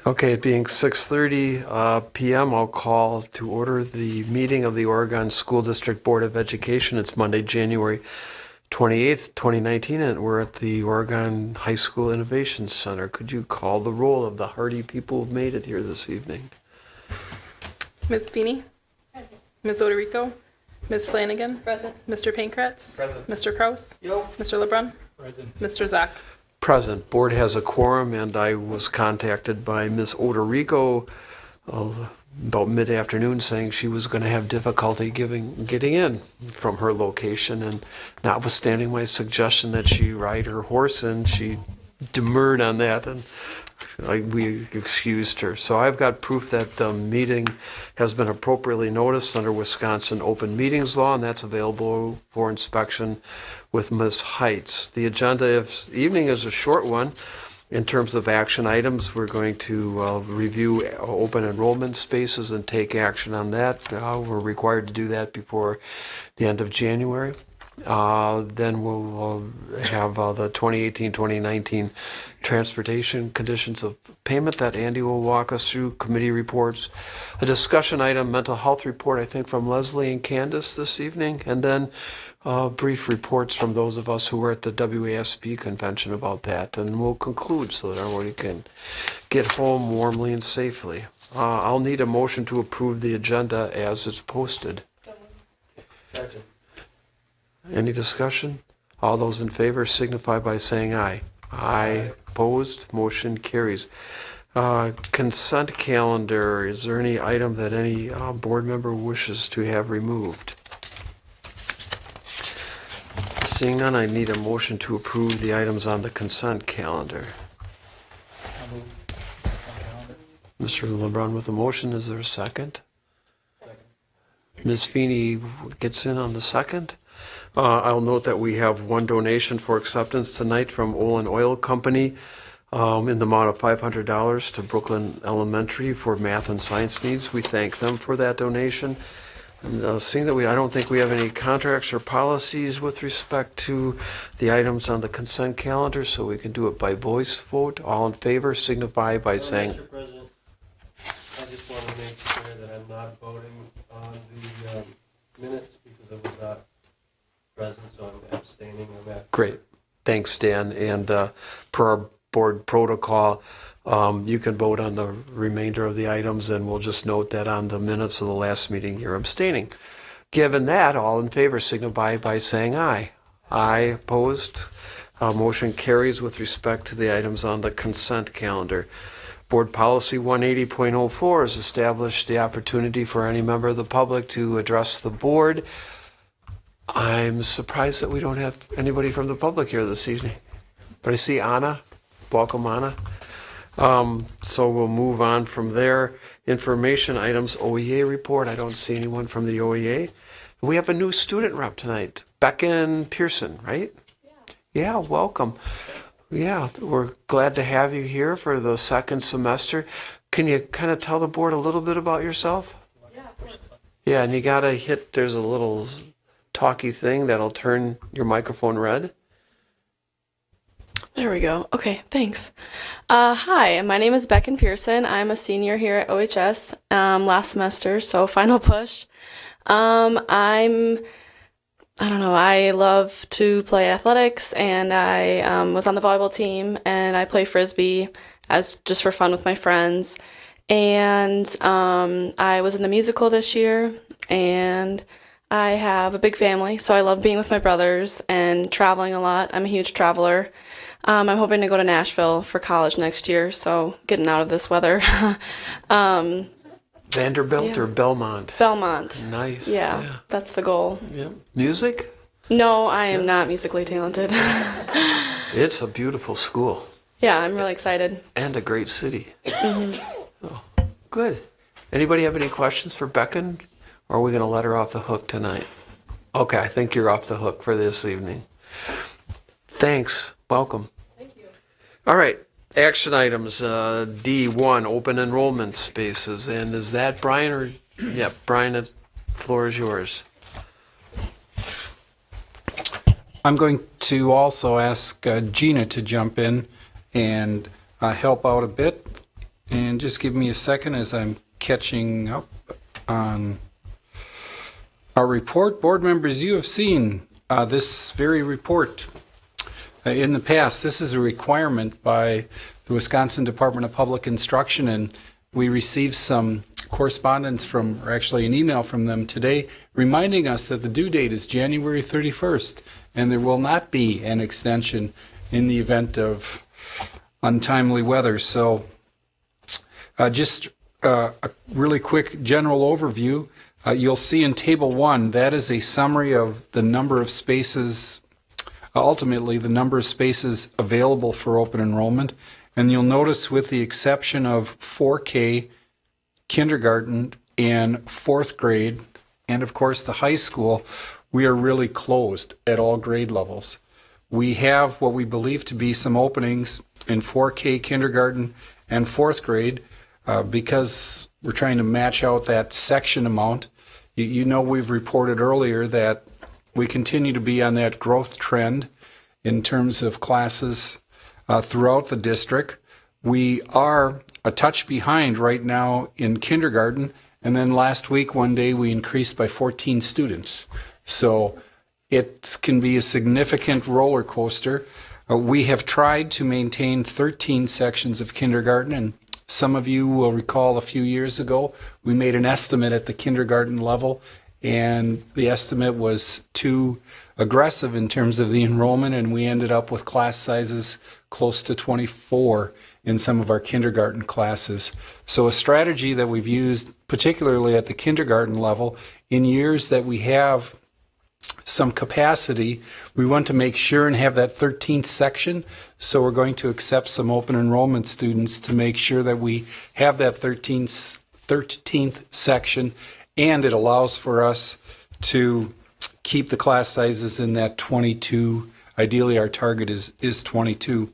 Okay, it being 6:30 p.m., I'll call to order the meeting of the Oregon School District Board of Education. It's Monday, January 28th, 2019, and we're at the Oregon High School Innovation Center. Could you call the roll of the hardy people who've made it here this evening? Ms. Feeney? Present. Ms. Oderico? Ms. Flanagan? Present. Mr. Pankratz? Present. Mr. Kraus? Yo. Mr. LeBrun? Present. Mr. Zock? Present. Board has a quorum, and I was contacted by Ms. Oderico about mid-afternoon saying she was going to have difficulty getting in from her location, and notwithstanding my suggestion that she ride her horse in, she demurred on that, and we excused her. So I've got proof that the meeting has been appropriately noticed under Wisconsin Open Meetings Law, and that's available for inspection with Ms. Heitz. The agenda this evening is a short one. In terms of action items, we're going to review open enrollment spaces and take action on that. We're required to do that before the end of January. Then we'll have the 2018-2019 transportation conditions of payment that Andy will walk us through, committee reports, a discussion item, mental health report, I think, from Leslie and Candace this evening, and then brief reports from those of us who were at the WASB convention about that, and we'll conclude so that everybody can get home warmly and safely. I'll need a motion to approve the agenda as it's posted. Gotcha. Any discussion? All those in favor signify by saying aye. Aye. Opposed? Motion carries. Consent calendar. Is there any item that any board member wishes to have removed? Seeing none, I need a motion to approve the items on the consent calendar. I'll move on calendar. Mr. LeBrun with a motion. Is there a second? Second. Ms. Feeney gets in on the second. I'll note that we have one donation for acceptance tonight from Olin Oil Company in the amount of $500 to Brooklyn Elementary for math and science needs. We thank them for that donation. And, seeing that I don't think we have any contracts or policies with respect to the items on the consent calendar, so we can do it by voice vote. All in favor signify by saying. Mr. President, I just want to make clear that I'm not voting on the minutes because I was not present, so I'm abstaining on that. Great. Thanks, Dan. And per our board protocol, you can vote on the remainder of the items, and we'll just note that on the minutes of the last meeting you're abstaining. Given that, all in favor signify by saying aye. Aye. Opposed? Motion carries with respect to the items on the consent calendar. Board Policy 180.04 has established the opportunity for any member of the public to address the board. I'm surprised that we don't have anybody from the public here this evening. But I see Anna. Welcome, Anna. So we'll move on from there. Information items, OEA report. I don't see anyone from the OEA. We have a new student rep tonight, Becken Pearson, right? Yeah, welcome. Yeah, we're glad to have you here for the second semester. Can you kind of tell the board a little bit about yourself? Yeah, of course. Yeah, and you gotta hit, there's a little talky thing that'll turn your microphone red. There we go. Okay, thanks. Hi, my name is Becken Pearson. I'm a senior here at OHS last semester, so final push. I don't know, I love to play athletics, and I was on the volleyball team, and I play Frisbee as just for fun with my friends. And I was in the musical this year, and I have a big family, so I love being with my brothers and traveling a lot. I'm a huge traveler. I'm hoping to go to Nashville for college next year, so getting out of this weather. Vanderbilt or Belmont? Belmont. Nice. Yeah, that's the goal. Yeah. Music? No, I am not musically talented. It's a beautiful school Yeah, I'm really excited. and a great city. Oh, good. Anybody have any questions for Becken? Or are we going to let her off the hook tonight? Okay, I think you're off the hook for this evening. Thanks. Welcome. Thank you. All right. Action items, D1, open enrollment spaces. And is that Brian or? Yeah, Brian, the floor is yours. I'm going to also ask Gina to jump in and help out a bit. And just give me a second as I'm catching up on our report. Board members, you have seen this very report in the past. This is a requirement by the Wisconsin Department of Public Instruction, and we received some correspondence from, or actually an email from them today, reminding us that the due date is January 31st, and there will not be an extension in the event of untimely weather. So just a really quick general overview. You'll see in Table 1, that is a summary of the number of spaces, ultimately the number of spaces available for open enrollment. And you'll notice, with the exception of 4K, kindergarten, and fourth grade, and of course the high school, we are really closed at all grade levels. We have what we believe to be some openings in 4K, kindergarten, and fourth grade because we're trying to match out that section amount. You know, we've reported earlier that we continue to be on that growth trend in terms of classes throughout the district. We are a touch behind right now in kindergarten, and then last week, one day, we increased by 14 students. So it can be a significant roller coaster. We have tried to maintain 13 sections of kindergarten, and some of you will recall a few years ago, we made an estimate at the kindergarten level, and the estimate was too aggressive in terms of the enrollment, and we ended up with class sizes close to 24 in some of our kindergarten classes. So a strategy that we've used, particularly at the kindergarten level, in years that we have some capacity, we want to make sure and have that 13th section. So we're going to accept some open enrollment students to make sure that we have that 13th section, and it allows for us to keep the class sizes in that 22. Ideally, our target is 22.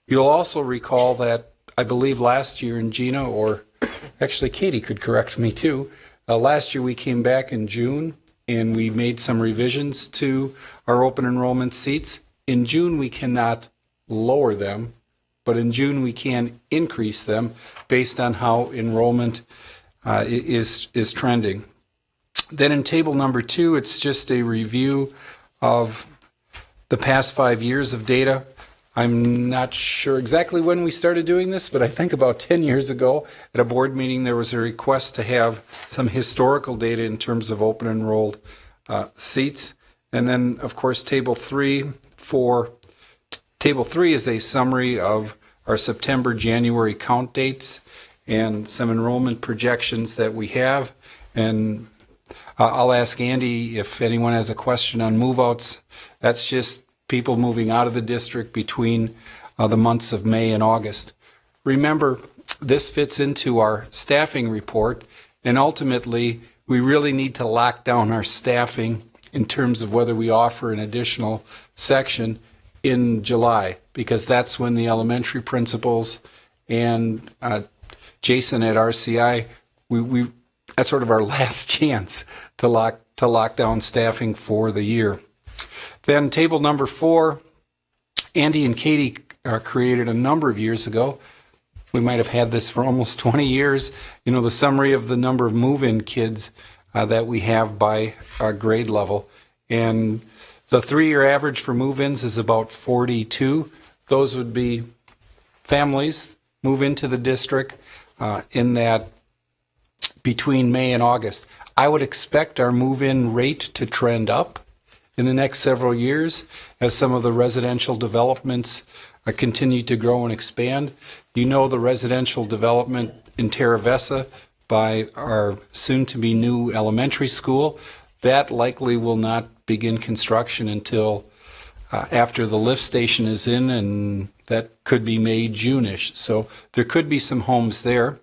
You'll also recall that I believe last year, and Gina, or actually Katie could correct me too, last year we came back in June and we made some revisions to our open enrollment seats. In June, we cannot lower them, but in June we can increase them based on how enrollment is trending. Then in table number 2, it's just a review of the past 5 years of data. I'm not sure exactly when we started doing this, but I think about 10 years ago at a board meeting there was a request to have some historical data in terms of open enrolled seats. And then, of course, Table 3 is a summary of our September, January count dates and some enrollment projections that we have. And I'll ask Andy if anyone has a question on move-outs. That's just people moving out of the district between the months of May and August. Remember, this fits into our staffing report, and ultimately, we really need to lock down our staffing in terms of whether we offer an additional section in July, because that's when the elementary principals and Jason at RCI, that's sort of our last chance to lock down staffing for the year. Then table number 4, Andy and Katie created a number of years ago. We might have had this for almost 20 years. You know, the summary of the number of move-in kids that we have by grade level. And the 3-year average for move-ins is about 42. Those would be families move into the district in that between May and August. I would expect our move-in rate to trend up in the next several years as some of the residential developments continue to grow and expand. You know, the residential development in Terra Vesa by our soon-to-be new elementary school, that likely will not begin construction until after the lift station is in, and that could be May, June-ish. So there could be some homes there.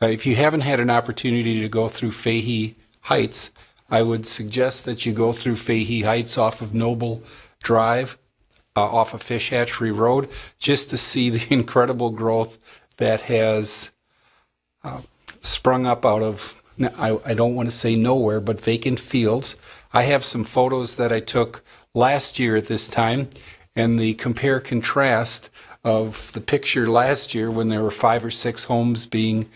If you haven't had an opportunity to go through Fahey Heights, I would suggest that you go through Fahey Heights off of Noble Drive, off of Fish Hatchery Road, just to see the incredible growth that has sprung up out of, I don't want to say nowhere, but vacant fields. I have some photos that I took last year at this time, and the compare-contrast of the picture last year when there were 5 or 6 homes being,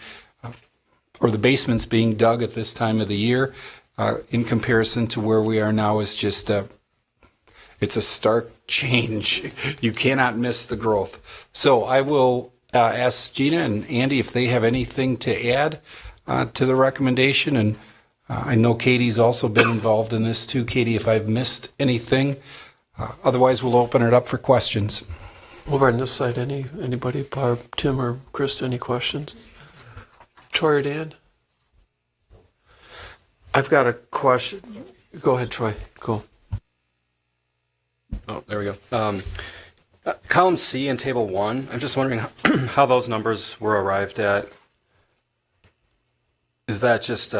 or the basements being dug at this time of the year, in comparison to where we are now is just it's a stark change. You cannot miss the growth. So I will ask Gina and Andy if they have anything to add to the recommendation. And I know Katie's also been involved in this too. Katie, if I've missed anything, otherwise we'll open it up for questions. Over on this side, anybody, Barb, Tim, or Krista, any questions? Troy or Dan? I've got a question. Go ahead, Troy. Go. Oh, there we go. Column C in Table 1, I'm just wondering how those numbers were arrived at. Is that just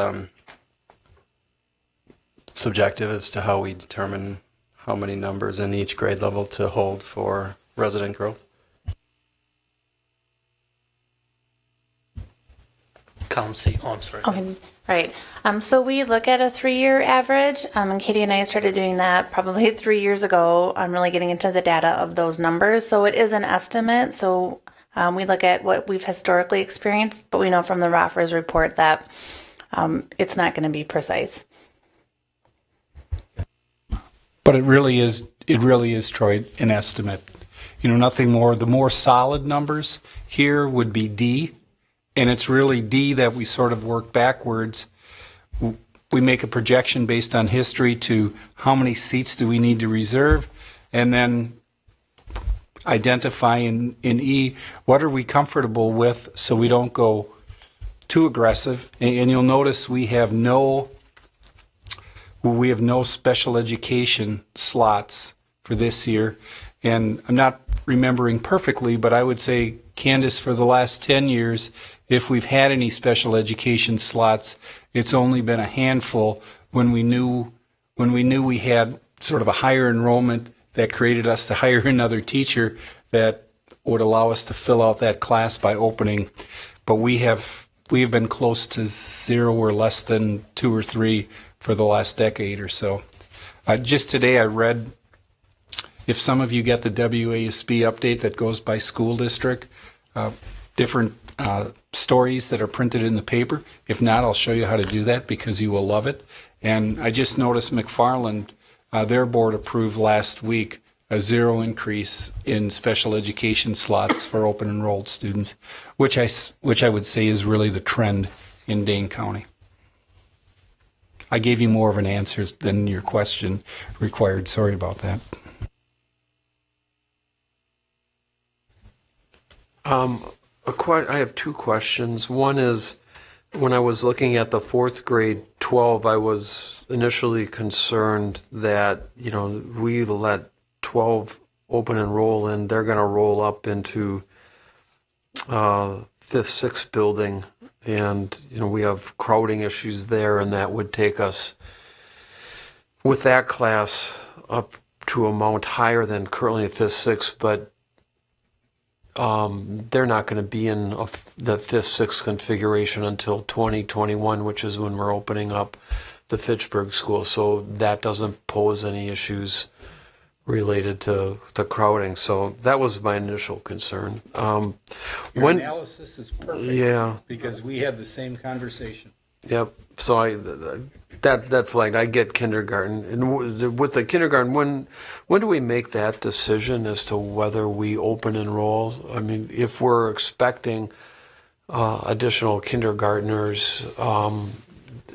subjective as to how we determine how many numbers in each grade level to hold for resident growth? Column C. Oh, I'm sorry. Okay, right. So we look at a 3-year average, and Katie and I started doing that probably 3 years ago. I'm really getting into the data of those numbers. So it is an estimate. So we look at what we've historically experienced, but we know from the Roffers report that it's not going to be precise. But it really is, Troy, an estimate. You know, nothing more. The more solid numbers here would be D, and it's really D that we sort of work backwards. We make a projection based on history to how many seats do we need to reserve, and then identify in E what are we comfortable with so we don't go too aggressive. And you'll notice we have no special education slots for this year. And I'm not remembering perfectly, but I would say, Candace, for the last 10 years, if we've had any special education slots, it's only been a handful when we knew we had sort of a higher enrollment that created us to hire another teacher that would allow us to fill out that class by opening. But we have been close to 0 or less than 2 or 3 for the last decade or so. Just today I read, if some of you get the WASB update that goes by school district, different stories that are printed in the paper. If not, I'll show you how to do that because you will love it. And I just noticed McFarland, their board approved last week a 0 increase in special education slots for open enrolled students, which I would say is really the trend in Dane County. I gave you more of an answer than your question required. Sorry about that. I have 2 questions. One is, when I was looking at the 4th grade 12, I was initially concerned that, we let 12 open enroll and they're going to roll up into 5th, 6th building. And, we have crowding issues there, and that would take us with that class up to amount higher than currently at 5th, 6th, but they're not going to be in the 5th, 6th configuration until 2021, which is when we're opening up the Fitchburg school. So that doesn't pose any issues related to the crowding. So that was my initial concern. Your analysis is perfect. Yeah. Because we had the same conversation. Yep. So that flagged. I get kindergarten, and with the kindergarten, when do we make that decision as to whether we open enroll? I mean, if we're expecting additional kindergartners,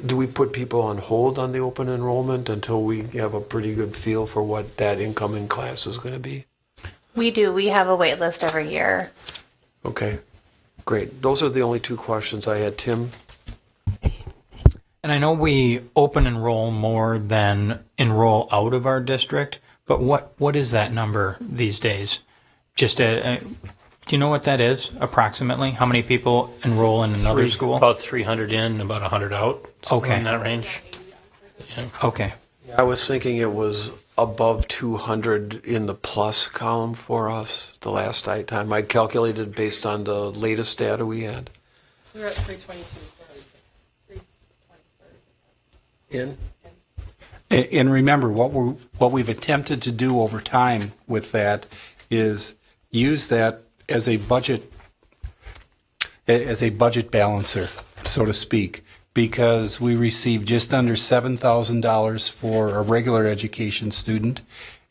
do we put people on hold on the open enrollment until we have a pretty good feel for what that incoming class is going to be? We do. We have a wait list every year. Okay, great. Those are the only 2 questions I had. Tim? And I know we open enroll more than enroll out of our district, but what is that number these days? Just do you know what that is approximately? How many people enroll in another school? About 300 in, about 100 out. Okay. In that range. Yeah. Okay. I was thinking it was above 200 in the plus column for us the last time. I calculated based on the latest data we had. We were at 322. In? And remember, what we've attempted to do over time with that is use that as a budget balancer, so to speak, because we receive just under $7,000 for a regular education student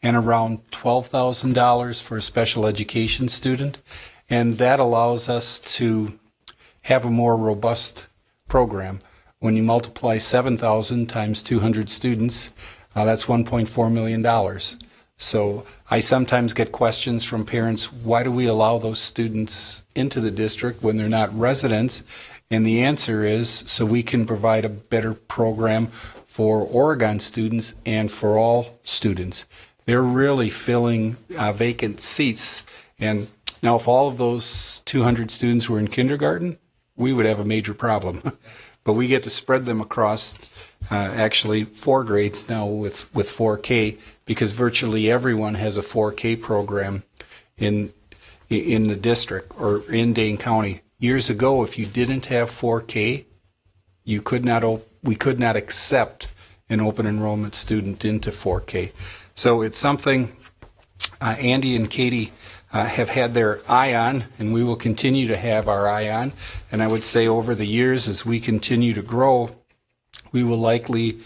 and around $12,000 for a special education student. And that allows us to have a more robust program. When you multiply 7,000 times 200 students, that's $1.4 million. So I sometimes get questions from parents, why do we allow those students into the district when they're not residents? And the answer is so we can provide a better program for Oregon students and for all students. They're really filling vacant seats. And now if all of those 200 students were in kindergarten, we would have a major problem. But we get to spread them across actually 4 grades now with 4K, because virtually everyone has a 4K program in the district or in Dane County. Years ago, if you didn't have 4K, we could not accept an open enrollment student into 4K. So it's something Andy and Katie have had their eye on, and we will continue to have our eye on. And I would say over the years, as we continue to grow, we will likely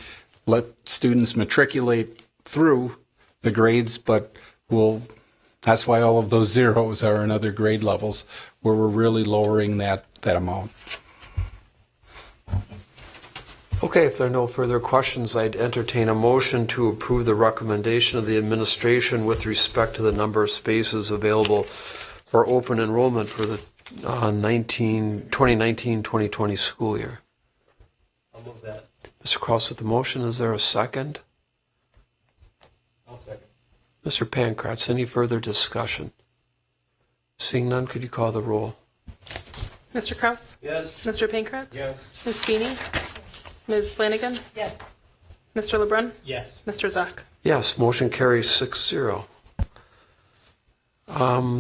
let students matriculate through the grades, but that's why all of those zeros are in other grade levels, where we're really lowering that amount. Okay, if there are no further questions, I'd entertain a motion to approve the recommendation of the administration with respect to the number of spaces available for open enrollment for the 2019-2020 school year. I'll move that. Mr. Kraus with the motion. Is there a second? I'll second. Mr. Pankratz, any further discussion? Seeing none, could you call the roll? Mr. Kraus? Yes. Mr. Pankratz? Yes. Ms. Feeney? Ms. Flanagan? Yes. Mr. LeBrun? Yes. Mr. Zock? Yes, motion carries 6-0.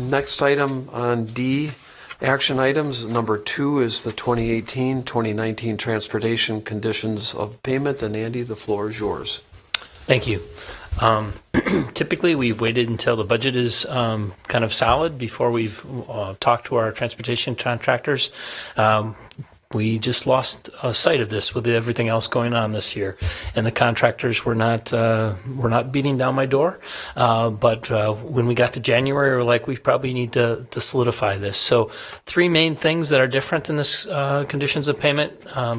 Next item on D, action items. Number 2 is the 2018-2019 transportation conditions of payment. And Andy, the floor is yours. Thank you. Typically, we've waited until the budget is kind of solid before we've talked to our transportation contractors. We just lost sight of this with everything else going on this year, and the contractors were not beating down my door. But when we got to January, we're like, we probably need to solidify this. So 3 main things that are different in this conditions of payment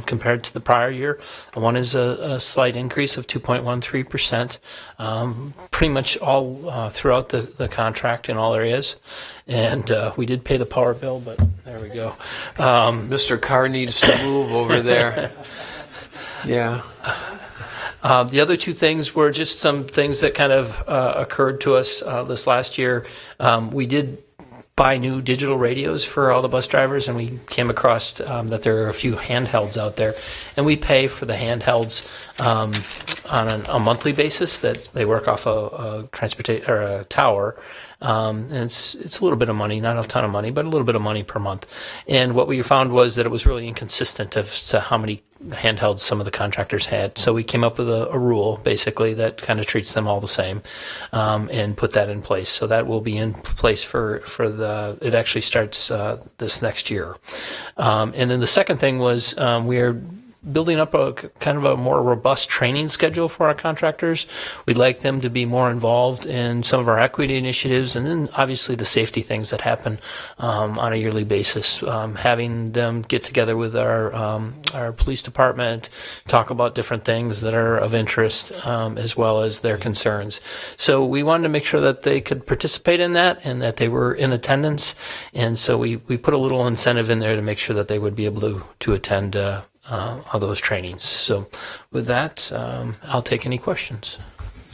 compared to the prior year. One is a slight increase of 2.13%, pretty much all throughout the contract in all areas. And we did pay the power bill, but there we go. Mr. Carr needs to move over there. Yeah. The other 2 things were just some things that kind of occurred to us this last year. We did buy new digital radios for all the bus drivers, and we came across that there are a few handhelds out there, and we pay for the handhelds on a monthly basis. That they work off a tower. And it's a little bit of money, not a ton of money, but a little bit of money per month. And what we found was that it was really inconsistent as to how many handhelds some of the contractors had. So we came up with a rule, basically, that kind of treats them all the same, and put that in place. So that will be in place it actually starts this next year. And then the second thing was we are building up a kind of a more robust training schedule for our contractors. We'd like them to be more involved in some of our equity initiatives, and then obviously the safety things that happen on a yearly basis. Having them get together with our police department, talk about different things that are of interest, as well as their concerns. So we wanted to make sure that they could participate in that and that they were in attendance. And so we put a little incentive in there to make sure that they would be able to attend all those trainings. So with that, I'll take any questions.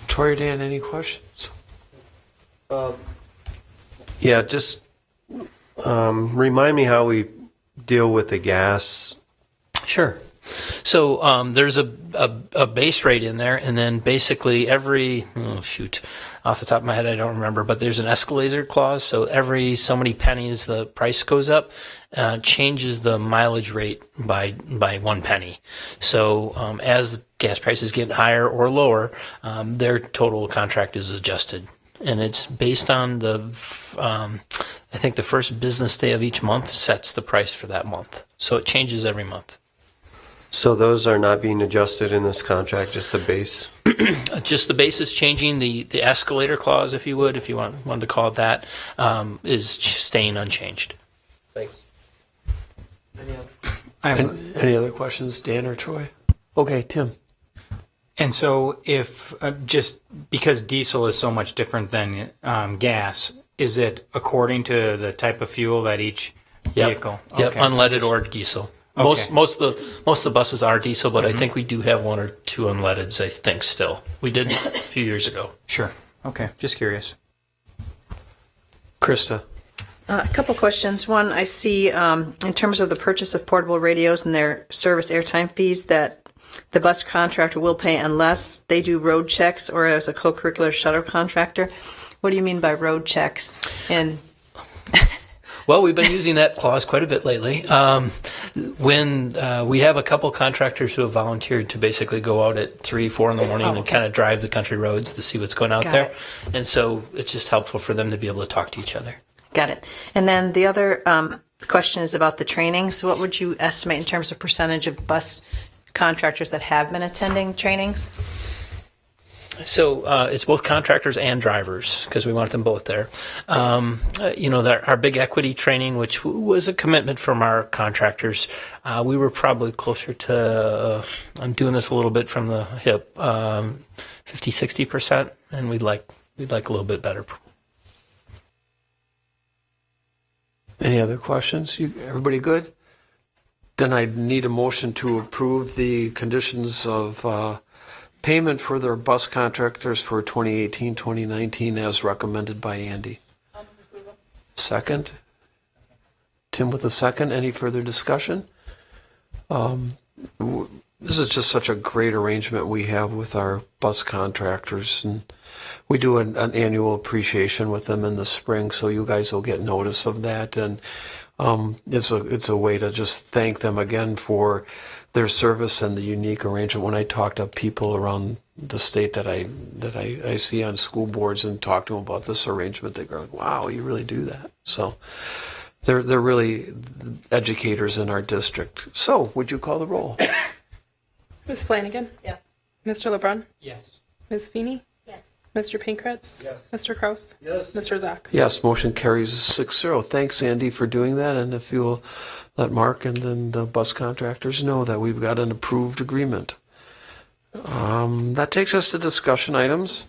Tori, Dan, any questions? Yeah, just remind me how we deal with the gas. Sure. So there's a base rate in there, and then basically off the top of my head I don't remember, but there's an escalator clause. So every so many pennies the price goes up, changes the mileage rate by 1 penny. So as gas prices get higher or lower, their total contract is adjusted and it's based on I think the first business day of each month sets the price for that month. So it changes every month. So those are not being adjusted in this contract, just the base? Just the base is changing. The escalator clause, if you would, if you wanted to call it that, is staying unchanged. Thanks. Any other questions, Dan or Troy? Okay, Tim. And so if, just because diesel is so much different than gas, is it according to the type of fuel that each vehicle? Yep, Okay. unleaded or diesel. Okay. Most of the buses are diesel, but I think we do have one or two unleadeds, I think, still. We did a few years ago. Sure. Okay. Just curious. Krista. A couple questions. One, I see in terms of the purchase of portable radios and their service airtime fees that the bus contractor will pay unless they do road checks or as a co-curricular shuttle contractor. What do you mean by road checks? And Well, we've been using that clause quite a bit lately. When we have a couple contractors who have volunteered to basically go out at 3, 4 in the morning and kind of drive the country roads to see what's going out Got there. it. And so it's just helpful for them to be able to talk to each other. got it. And then the other question is about the trainings. What would you estimate in terms of percentage of bus contractors that have been attending trainings? So it's both contractors and drivers because we want them both there. Our big equity training, which was a commitment from our contractors, we were probably closer to, I'm doing this a little bit from the hip, 50-60%, and we'd like a little bit better. Any other questions? Everybody good? Then I need a motion to approve the conditions of payment for their bus contractors for 2018-2019 as recommended by Andy. Second? Tim with a second. Any further discussion? This is just such a great arrangement we have with our bus contractors, and we do an annual appreciation with them in the spring, so you guys will get notice of that. And it's a way to just thank them again for their service and the unique arrangement. When I talk to people around the state that I see on school boards and talk to them about this arrangement, they go like, "Wow, you really do that." So they're really educators in our district. So would you call the roll? Ms. Flanagan? Yes. Mr. LeBrun? Yes. Ms. Feeney? Yes. Mr. Pinkrutz? Yes. Mr. Kraus? Yes. Mr. Zak? Yes, motion carries 6-0. Thanks, Andy, for doing that. And if you'll let Mark and then the bus contractors know that we've got an approved agreement. That takes us to discussion items.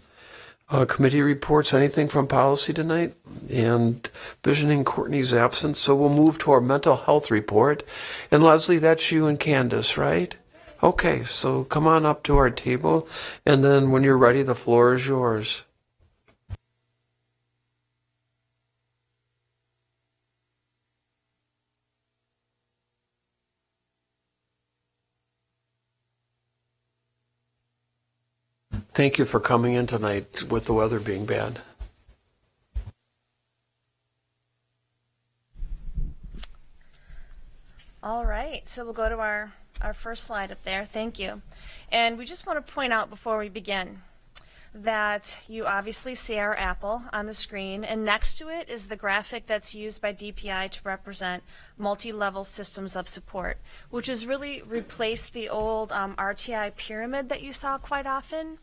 Committee reports, anything from policy tonight? And visioning Courtney's absence, so we'll move to our mental health report. And Leslie, that's you and Candace, right? Okay, so come on up to our table, and then when you're ready, the floor is yours. Thank you for coming in tonight with the weather being bad. All right, so we'll go to our first slide up there. Thank you. And we just want to point out before we begin that you obviously see our apple on the screen, and next to it is the graphic that's used by DPI to represent multi-level systems of support, which has really replaced the old RTI pyramid that you saw quite often.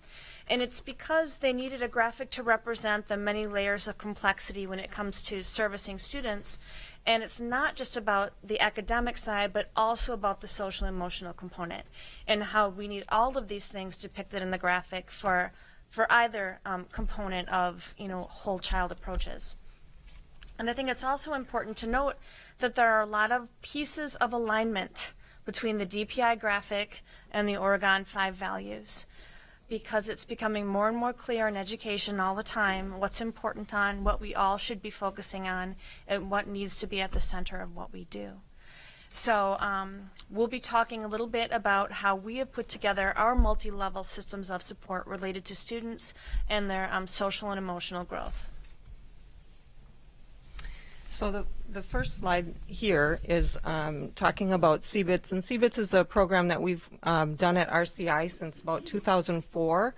And it's because they needed a graphic to represent the many layers of complexity when it comes to servicing students. And it's not just about the academic side, but also about the social and emotional component, and how we need all of these things depicted in the graphic for either component of whole child approaches. And I think it's also important to note that there are a lot of pieces of alignment between the DPI graphic and the Oregon 5 values, because it's becoming more and more clear in education all the time what's important on, what we all should be focusing on, and what needs to be at the center of what we do. So we'll be talking a little bit about how we have put together our multi-level systems of support related to students and their social and emotional growth. So the first slide here is talking about CBITS, and CBITS is a program that we've done at RCI since about 2004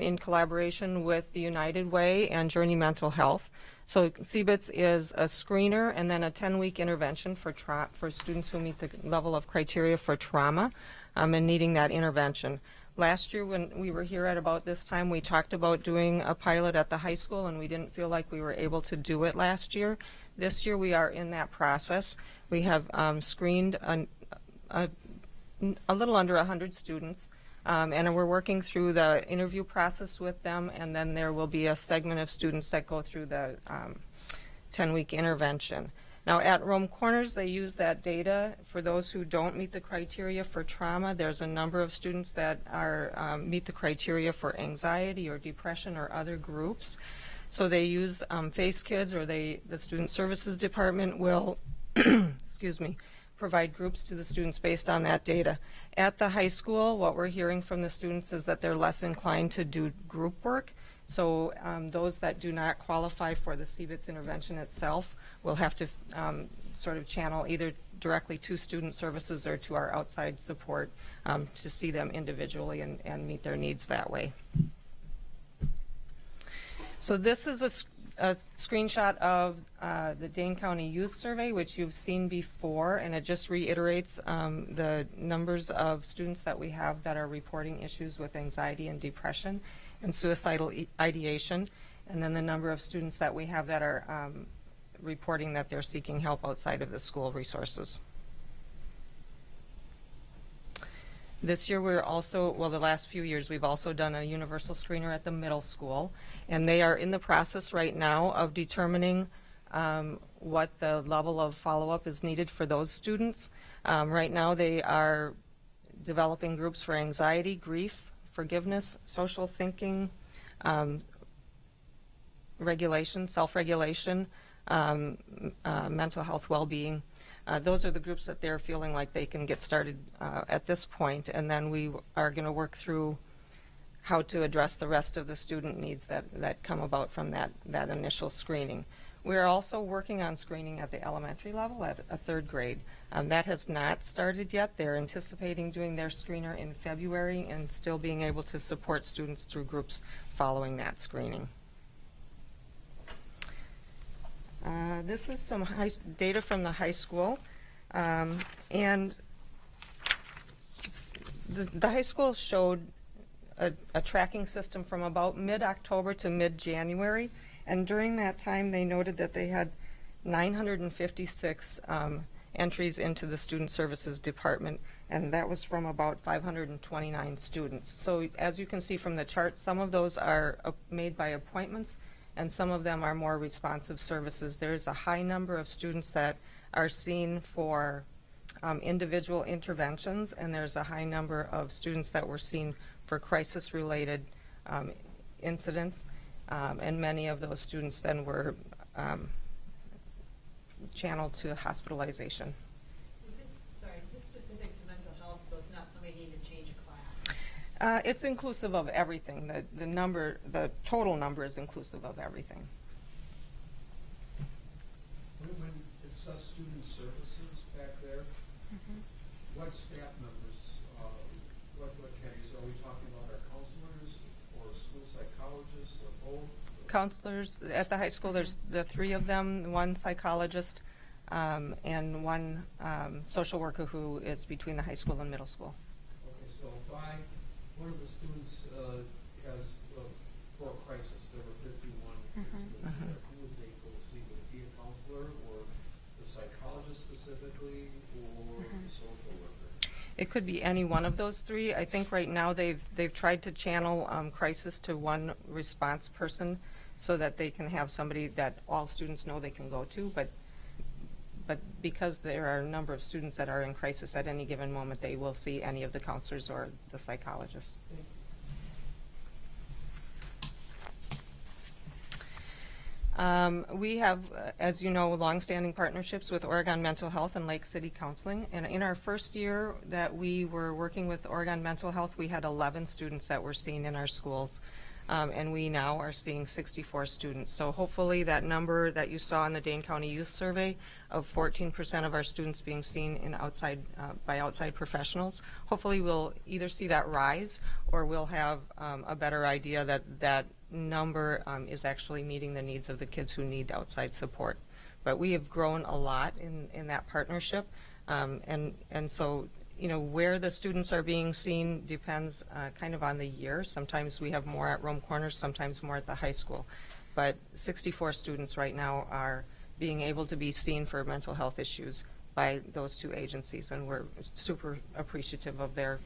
in collaboration with the United Way and Journey Mental Health. So CBITS is a screener and then a 10-week intervention for students who meet the level of criteria for trauma and needing that intervention. Last year when we were here at about this time, we talked about doing a pilot at the high school, and we didn't feel like we were able to do it last year. This year we are in that process. We have screened a little under 100 students, and we're working through the interview process with them, and then there will be a segment of students that go through the 10-week intervention. Now, at Rome Corners, they use that data for those who don't meet the criteria for trauma. There's a number of students that are meet the criteria for anxiety or depression or other groups. So they use FACE Kids, or the Student Services Department will, excuse me, provide groups to the students based on that data. At the high school, what we're hearing from the students is that they're less inclined to do group work. So those that do not qualify for the CBITS intervention itself will have to sort of channel either directly to student services or to our outside support to see them individually and meet their needs that way. So this is a screenshot of the Dane County Youth Survey, which you've seen before, and it just reiterates the numbers of students that we have that are reporting issues with anxiety and depression and suicidal ideation, and then the number of students that we have that are reporting that they're seeking help outside of the school resources. This year we're also, well, the last few years we've also done a universal screener at the middle school, and they are in the process right now of determining what the level of follow-up is needed for those students. Right now they are developing groups for anxiety, grief, forgiveness, social thinking, regulation, self-regulation, mental health well-being. Those are the groups that they're feeling like they can get started at this point, and then we are going to work through how to address the rest of the student needs that come about from that initial screening. We are also working on screening at the elementary level at a third grade. That has not started yet. They're anticipating doing their screener in February and still being able to support students through groups following that screening. This is some data from the high school, and the high school showed a tracking system from about mid-October to mid-January, and during that time they noted that they had 956 entries into the Student Services Department, and that was from about 529 students. So as you can see from the chart, some of those are made by appointments, and some of them are more responsive services. There's a high number of students that are seen for individual interventions, and there's a high number of students that were seen for crisis-related incidents, and many of those students then were channeled to hospitalization. Is this specific to mental health, so it's not somebody needing to change a class? It's inclusive of everything. The total number is inclusive of everything. When it says student services back there, what staff members, what categories are we talking about? Our counselors or school psychologists or both? Counselors at the high school, there's the three of them, one psychologist and one social worker who is between the high school and middle school. Okay, so if one of the students has for a crisis, there were 51 incidents there, who would they go see? Would it be a counselor or the psychologist specifically or the social worker? It could be any one of those three. I think right now they've tried to channel crisis to one response person so that they can have somebody that all students know they can go to, but because there are a number of students that are in crisis at any given moment, they will see any of the counselors or the psychologist. We have, as you know, longstanding partnerships with Oregon Mental Health and Lake City Counseling. And in our first year that we were working with Oregon Mental Health, we had 11 students that were seen in our schools. and we now are seeing 64 students. So hopefully that number that you saw in the Dane County Youth Survey of 14% of our students being seen in by outside professionals, hopefully we'll either see that rise or we'll have a better idea that that number is actually meeting the needs of the kids who need outside support. But we have grown a lot in that partnership, and so where the students are being seen depends kind of on the year. Sometimes we have more at Rome Corners, sometimes more at the high school. But 64 students right now are being able to be seen for mental health issues by those two agencies, and we're super appreciative of their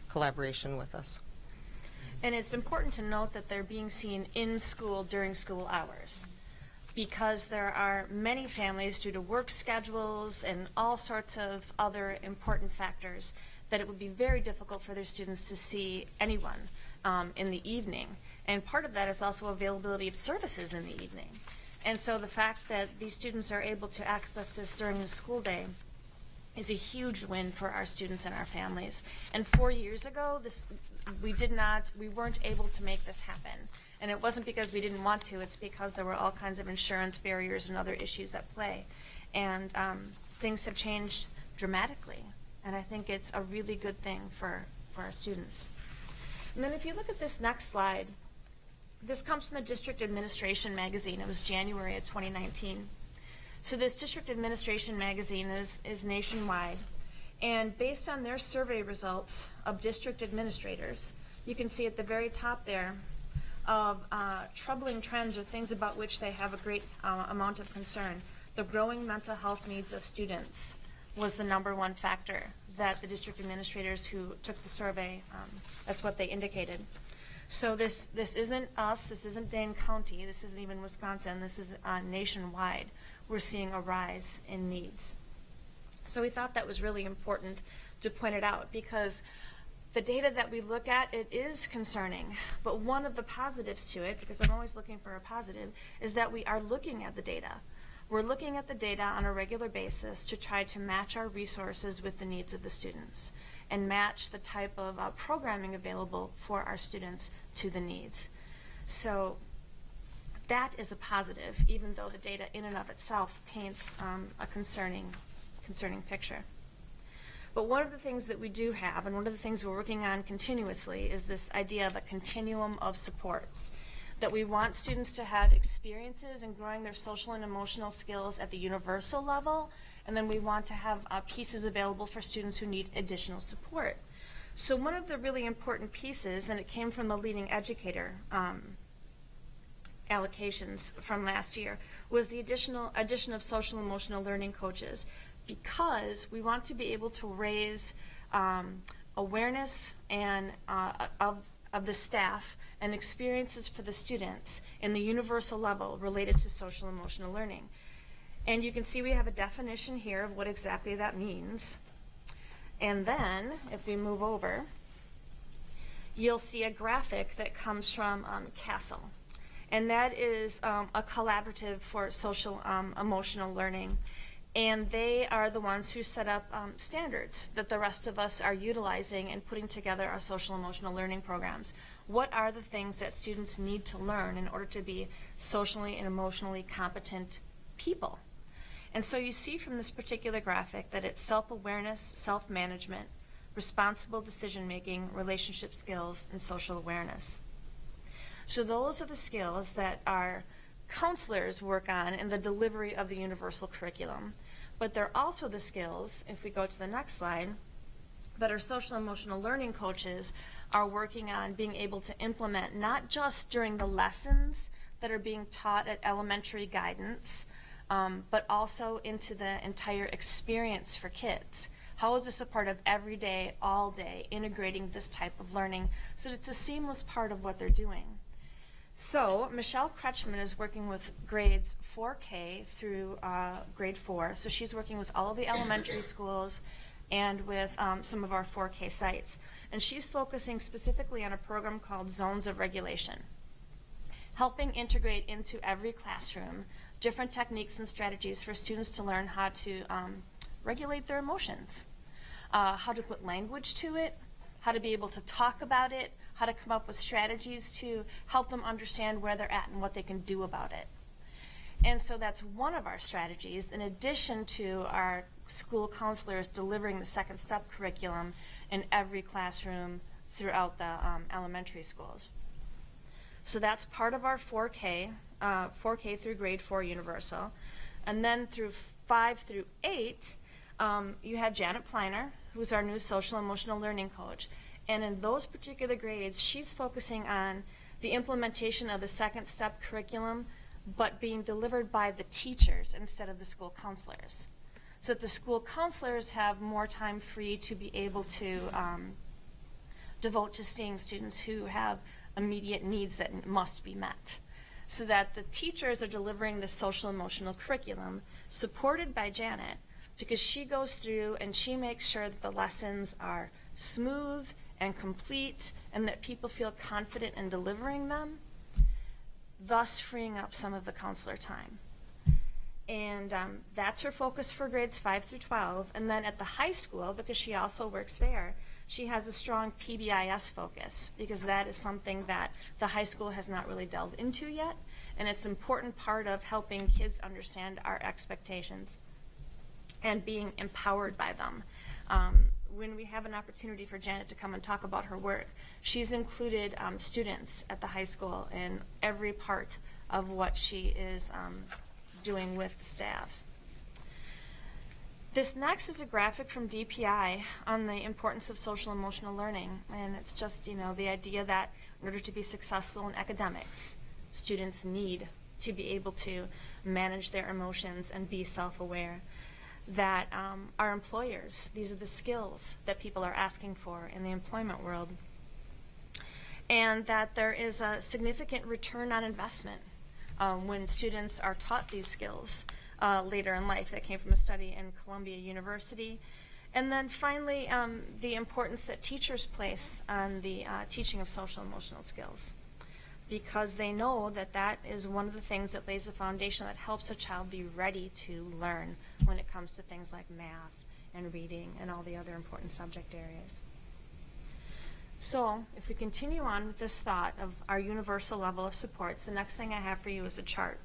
collaboration with us. And it's important to note that they're being seen in school during school hours, because there are many families, due to work schedules and all sorts of other important factors, that it would be very difficult for their students to see anyone in the evening. And part of that is also availability of services in the evening. And so the fact that these students are able to access this during the school day is a huge win for our students and our families. And 4 years ago, we weren't able to make this happen. And it wasn't because we didn't want to, it's because there were all kinds of insurance barriers and other issues at play. And things have changed dramatically. And I think it's a really good thing for our students. And then if you look at this next slide, this comes from the District Administration magazine. It was January of 2019. So this District Administration magazine is nationwide. And based on their survey results of district administrators, you can see at the very top there, of troubling trends or things about which they have a great amount of concern. The growing mental health needs of students was the #1 factor that the district administrators who took the survey, that's what they indicated. So this isn't us, this isn't Dane County, this isn't even Wisconsin, this is nationwide. We're seeing a rise in needs. So we thought that was really important to point it out, because the data that we look at, it is concerning, but one of the positives to it, because I'm always looking for a positive, is that we are looking at the data. We're looking at the data on a regular basis to try to match our resources with the needs of the students and match the type of programming available for our students to the needs. So that is a positive, even though the data in and of itself paints a concerning picture. But one of the things that we do have, and one of the things we're working on continuously, is this idea of a continuum of supports. That we want students to have experiences in growing their social and emotional skills at the universal level, and then we want to have pieces available for students who need additional support. So one of the really important pieces, and it came from the Leading Educator allocations from last year, was the addition of social and emotional learning coaches, because we want to be able to raise awareness and of the staff and experiences for the students in the universal level related to social and emotional learning. And you can see we have a definition here of what exactly that means. And then, if we move over, you'll see a graphic that comes from CASEL. And that is a collaborative for social emotional learning. And they are the ones who set up standards that the rest of us are utilizing in putting together our social emotional learning programs. What are the things that students need to learn in order to be socially and emotionally competent people? And so you see from this particular graphic that it's self-awareness, self-management, responsible decision-making, relationship skills, and social awareness. So those are the skills that our counselors work on in the delivery of the universal curriculum. But they're also the skills, if we go to the next slide, that our social emotional learning coaches are working on being able to implement, not just during the lessons that are being taught at elementary guidance, but also into the entire experience for kids. How is this a part of every day, all day, integrating this type of learning so that it's a seamless part of what they're doing? So Michelle Kretschmann is working with grades 4K through grade 4. So she's working with all of the elementary schools and with some of our 4K sites. And she's focusing specifically on a program called Zones of Regulation, helping integrate into every classroom different techniques and strategies for students to learn how to regulate their emotions, how to put language to it, how to be able to talk about it, how to come up with strategies to help them understand where they're at and what they can do about it. And so that's one of our strategies, in addition to our school counselors delivering the second step curriculum in every classroom throughout the elementary schools. So that's part of our 4K through grade 4 universal. And then through 5 through 8, you have Janet Pliner, who's our new social emotional learning coach. And in those particular grades, she's focusing on the implementation of the second step curriculum, but being delivered by the teachers instead of the school counselors. So that the school counselors have more time free to be able to devote to seeing students who have immediate needs that must be met. So that the teachers are delivering the social emotional curriculum supported by Janet, because she goes through and she makes sure that the lessons are smooth and complete and that people feel confident in delivering them, thus freeing up some of the counselor time. And that's her focus for grades 5 through 12. And then at the high school, because she also works there, she has a strong PBIS focus, because that is something that the high school has not really delved into yet. And it's an important part of helping kids understand our expectations and being empowered by them. When we have an opportunity for Janet to come and talk about her work, she's included students at the high school in every part of what she is doing with the staff. This next is a graphic from DPI on the importance of social emotional learning, and it's just, the idea that in order to be successful in academics, students need to be able to manage their emotions and be self-aware. That our employers, these are the skills that people are asking for in the employment world, and that there is a significant return on investment when students are taught these skills later in life. That came from a study in Columbia University. And then finally, the importance that teachers place on the teaching of social emotional skills, because they know that that is one of the things that lays the foundation that helps a child be ready to learn when it comes to things like math and reading and all the other important subject areas. So if we continue on with this thought of our universal level of supports, the next thing I have for you is a chart.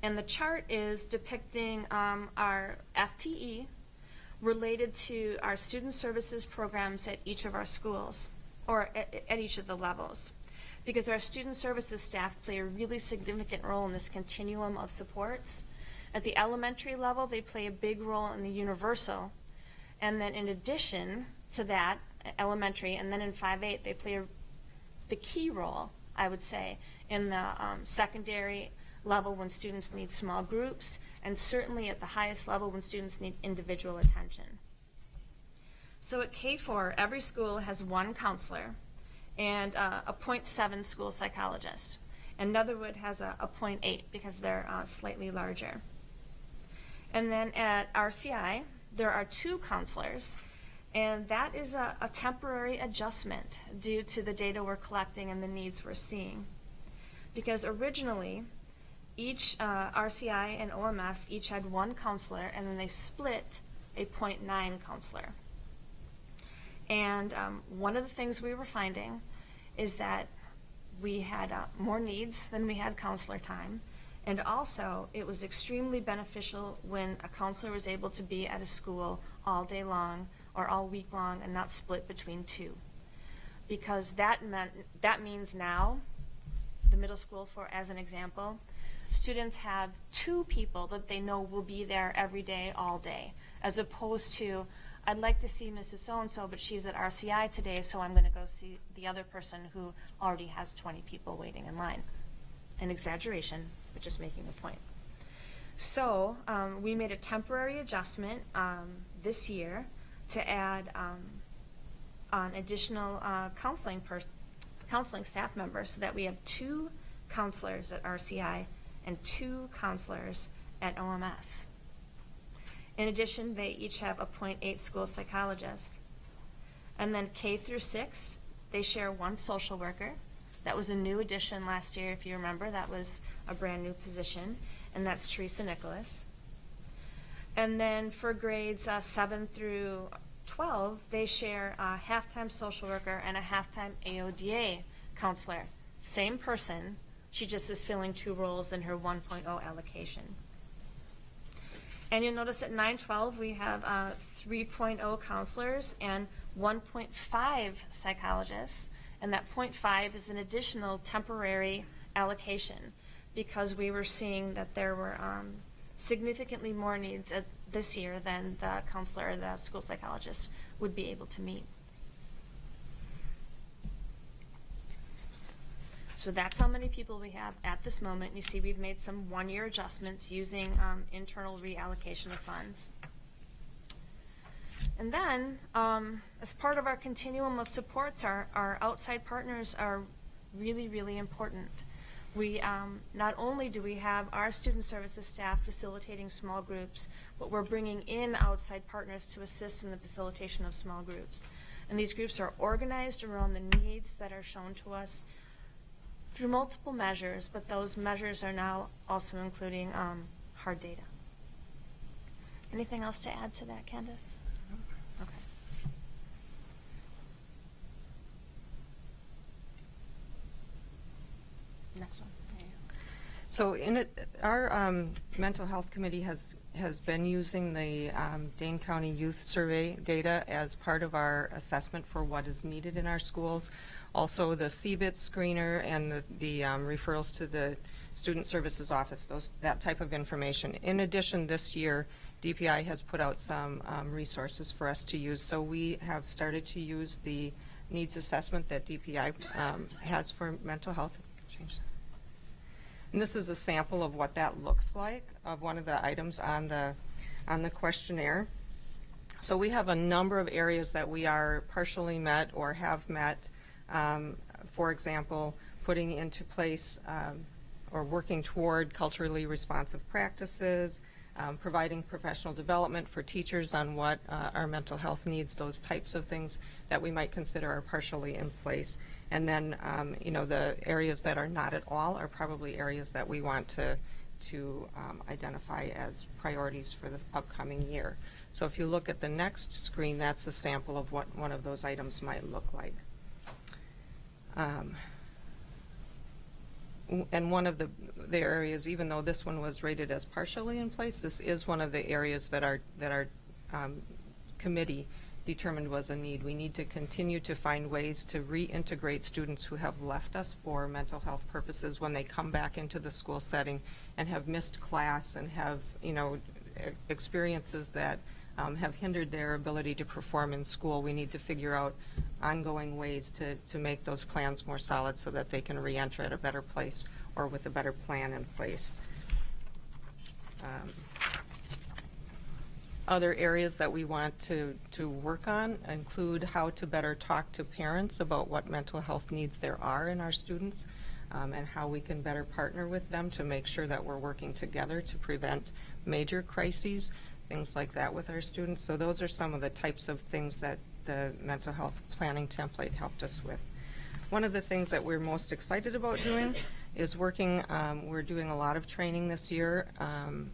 And the chart is depicting our FTE related to our student services programs at each of our schools, or at each of the levels. Because our student services staff play a really significant role in this continuum of supports. At the elementary level, they play a big role in the universal. And then in addition to that, elementary, and then in 5-8, they play the key role, I would say, in the secondary level when students need small groups, and certainly at the highest level when students need individual attention. So at K4, every school has one counselor and a 0.7 school psychologist. And Netherwood has a 0.8 because they're slightly larger. And then at RCI, there are 2 counselors, and that is a temporary adjustment due to the data we're collecting and the needs we're seeing. Because originally, each RCI and OMS each had 1 counselor, and then they split a 0.9 counselor. And one of the things we were finding is that we had more needs than we had counselor time. And also, it was extremely beneficial when a counselor was able to be at a school all day long or all week long and not split between 2. Because that means now, the middle school, for as an example, students have 2 people that they know will be there every day, all day, as opposed to, I'd like to see Mrs. So-and-so, but she's at RCI today, so I'm going to go see the other person who already has 20 people waiting in line. An exaggeration, but just making a point. So we made a temporary adjustment this year to add an additional counseling staff members, so that we have 2 counselors at RCI and 2 counselors at OMS. In addition, they each have a 0.8 school psychologist. And then K through 6, they share 1 social worker. That was a new addition last year, if you remember. That was a brand new position, and that's Teresa Nicholas. And then for grades 7 through 12, they share a half-time social worker and a half-time AODA counselor. Same person, she just is filling 2 roles in her 1.0 allocation. And you'll notice at 912 we have 3.0 counselors and 1.5 psychologists, and that 0.5 is an additional temporary allocation because we were seeing that there were significantly more needs this year than the counselor or the school psychologist would be able to meet. So that's how many people we have at this moment. You see we've made some 1-year adjustments using internal reallocation of funds. And then, as part of our continuum of supports, our outside partners are really, really important. We not only do we have our student services staff facilitating small groups, but we're bringing in outside partners to assist in the facilitation of small groups. And these groups are organized around the needs that are shown to us through multiple measures, but those measures are now also including hard data. Anything else to add to that, Candace? Okay. Next one. So our mental health committee has been using the Dane County Youth Survey data as part of our assessment for what is needed in our schools. Also the CBIT screener and the referrals to the Student Services Office, that type of information. In addition, this year, DPI has put out some resources for us to use. So we have started to use the needs assessment that DPI has for mental health. And this is a sample of what that looks like of one of the items on the questionnaire. So we have a number of areas that we are partially met or have met. For example, putting into place or working toward culturally responsive practices, providing professional development for teachers on what our mental health needs, those types of things that we might consider are partially in place. And then, the areas that are not at all are probably areas that we want to identify as priorities for the upcoming year. So if you look at the next screen, that's a sample of what one of those items might look like. And one of the areas, even though this one was rated as partially in place, this is one of the areas that our committee determined was a need. We need to continue to find ways to reintegrate students who have left us for mental health purposes when they come back into the school setting and have missed class and have, experiences that have hindered their ability to perform in school. We need to figure out ongoing ways to make those plans more solid so that they can reenter at a better place or with a better plan in place. Other areas that we want to work on include how to better talk to parents about what mental health needs there are in our students, and how we can better partner with them to make sure that we're working together to prevent major crises, things like that with our students. So those are some of the types of things that the mental health planning template helped us with. One of the things that we're most excited about doing is working, we're doing a lot of training this year on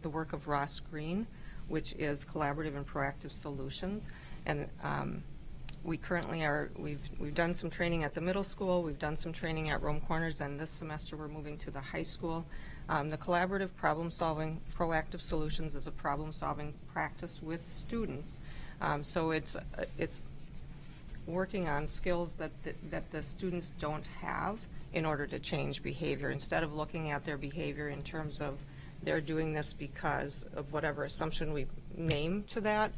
the work of Ross Green, which is collaborative and proactive solutions. And we currently we've done some training at the middle school, we've done some training at Rome Corners, and this semester we're moving to the high school. The collaborative problem-solving, proactive solutions is a problem-solving practice with students. So it's working on skills that the students don't have in order to change behavior. Instead of looking at their behavior in terms of they're doing this because of whatever assumption we name to that.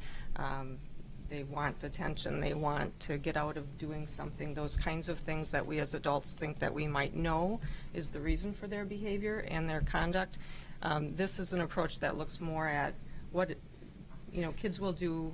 They want attention. They want to get out of doing something. Those kinds of things that we as adults think that we might know is the reason for their behavior and their conduct. This is an approach that looks more at what, kids will do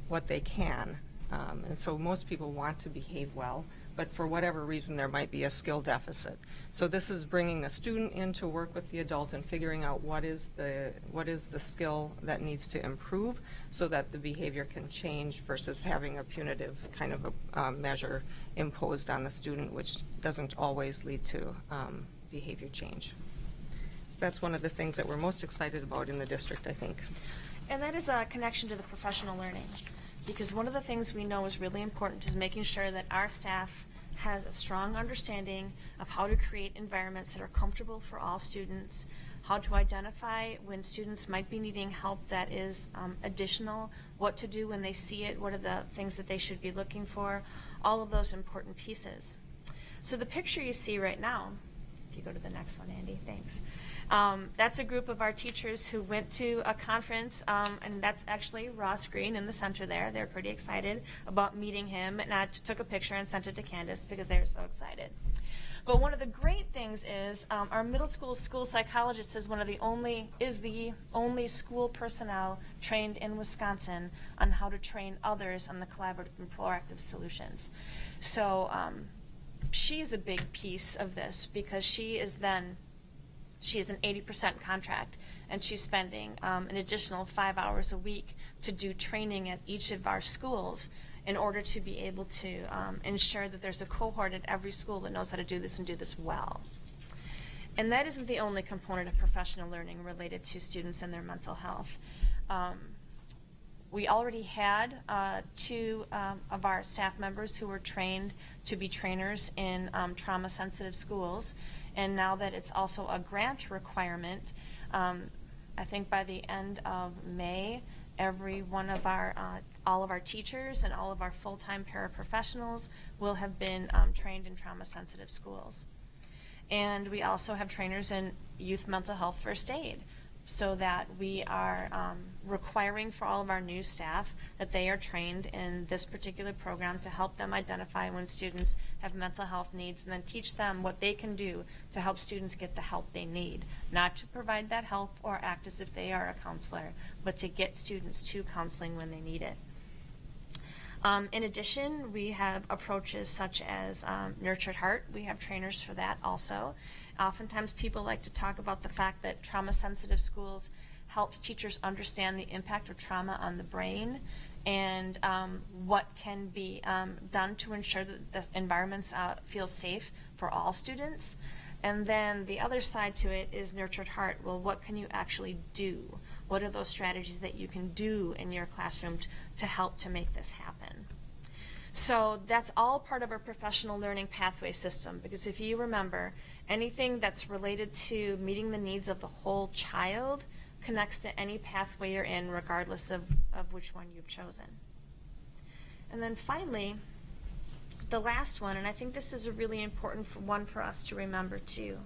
what they can. And so most people want to behave well, but for whatever reason there might be a skill deficit. So this is bringing the student in to work with the adult and figuring out what is the skill that needs to improve so that the behavior can change versus having a punitive kind of a measure imposed on the student, which doesn't always lead to behavior change. So that's one of the things that we're most excited about in the district, I think. And that is a connection to the professional learning. because one of the things we know is really important is making sure that our staff has a strong understanding of how to create environments that are comfortable for all students, how to identify when students might be needing help that is additional, what to do when they see it, what are the things that they should be looking for, all of those important pieces. So the picture you see right now, if you go to the next one, Andy, thanks. That's a group of our teachers who went to a conference, and that's actually Ross Green in the center there. They're pretty excited about meeting him, and I took a picture and sent it to Candace because they were so excited. But one of the great things is our middle school psychologist is the only school personnel trained in Wisconsin on how to train others on the collaborative and proactive solutions. So she's a big piece of this because she is an 80% contract, and she's spending an additional 5 hours a week to do training at each of our schools in order to be able to ensure that there's a cohort at every school that knows how to do this and do this well. And that isn't the only component of professional learning related to students and their mental health. We already had 2 of our staff members who were trained to be trainers in trauma-sensitive schools. And now that it's also a grant requirement, I think by the end of May, every one of all of our teachers and all of our full-time paraprofessionals will have been trained in trauma-sensitive schools. And we also have trainers in youth mental health first aid, so that we are requiring for all of our new staff that they are trained in this particular program to help them identify when students have mental health needs, and then teach them what they can do to help students get the help they need. Not to provide that help or act as if they are a counselor, but to get students to counseling when they need it. In addition, we have approaches such as Nurtured Heart. We have trainers for that also. Oftentimes people like to talk about the fact that trauma-sensitive schools helps teachers understand the impact of trauma on the brain and what can be done to ensure that the environments feel safe for all students. And then the other side to it is Nurtured Heart. Well, what can you actually do? What are those strategies that you can do in your classroom to help to make this happen? So that's all part of our professional learning pathway system, because if you remember, anything that's related to meeting the needs of the whole child connects to any pathway you're in, regardless of which one you've chosen. And then finally, the last one, and I think this is a really important one for us to remember too,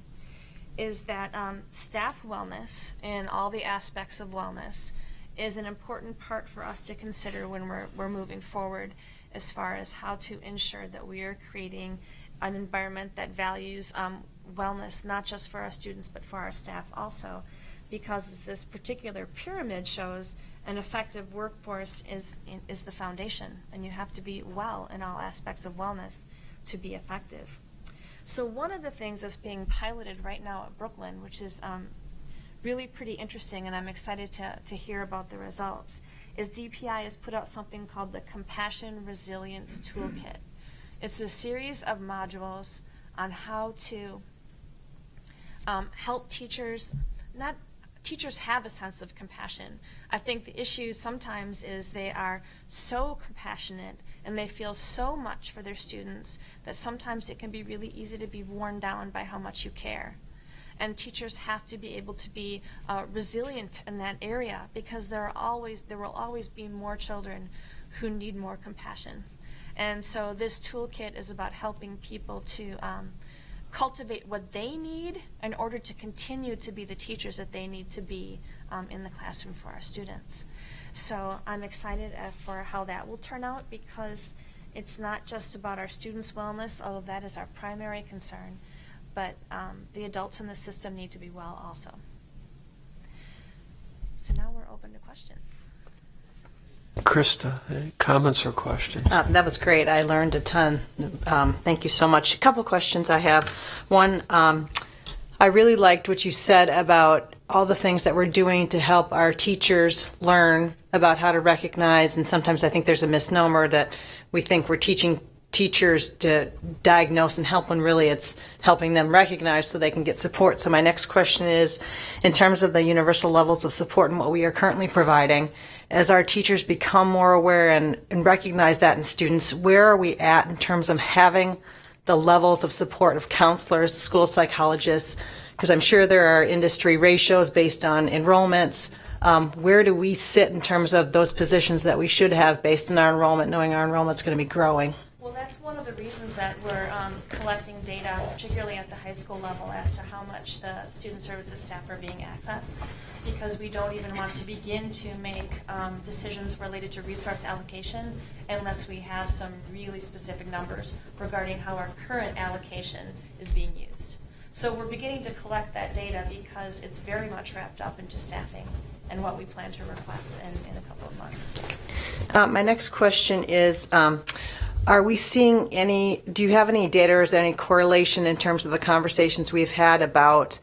is that staff wellness and all the aspects of wellness is an important part for us to consider when we're moving forward, as far as how to ensure that we are creating an environment that values wellness, not just for our students, but for our staff also. Because this particular pyramid shows an effective workforce is the foundation, and you have to be well in all aspects of wellness to be effective. So one of the things that's being piloted right now at Brooklyn, which is really pretty interesting, and I'm excited to hear about the results, is DPI has put out something called the Compassion Resilience Toolkit. It's a series of modules on how to help teachers. Teachers have a sense of compassion. I think the issue sometimes is they are so compassionate and they feel so much for their students that sometimes it can be really easy to be worn down by how much you care. And teachers have to be able to be resilient in that area, because there will always be more children who need more compassion. And so this toolkit is about helping people to cultivate what they need in order to continue to be the teachers that they need to be in the classroom for our students. So I'm excited for how that will turn out, because it's not just about our students' wellness, although that is our primary concern, but the adults in the system need to be well also. So now we're open to questions. Krista, any comments or questions? That was great. I learned a ton. Thank you so much. A couple questions I have. One, I really liked what you said about all the things that we're doing to help our teachers learn about how to recognize, and sometimes I think there's a misnomer that we think we're teaching teachers to diagnose and help when really it's helping them recognize so they can get support. So my next question is, in terms of the universal levels of support and what we are currently providing, as our teachers become more aware and recognize that in students, where are we at in terms of having the levels of support of counselors, school psychologists? Because I'm sure there are industry ratios based on enrollments. Where do we sit in terms of those positions that we should have based on our enrollment, knowing our enrollment's going to be growing? Well, that's one of the reasons that we're collecting data, particularly at the high school level, as to how much the student services staff are being accessed, because we don't even want to begin to make decisions related to resource allocation unless we have some really specific numbers regarding how our current allocation is being used. So we're beginning to collect that data because it's very much wrapped up into staffing and what we plan to request in a couple of months. My next question is, are we seeing do you have any data or is there any correlation in terms of the conversations we've had about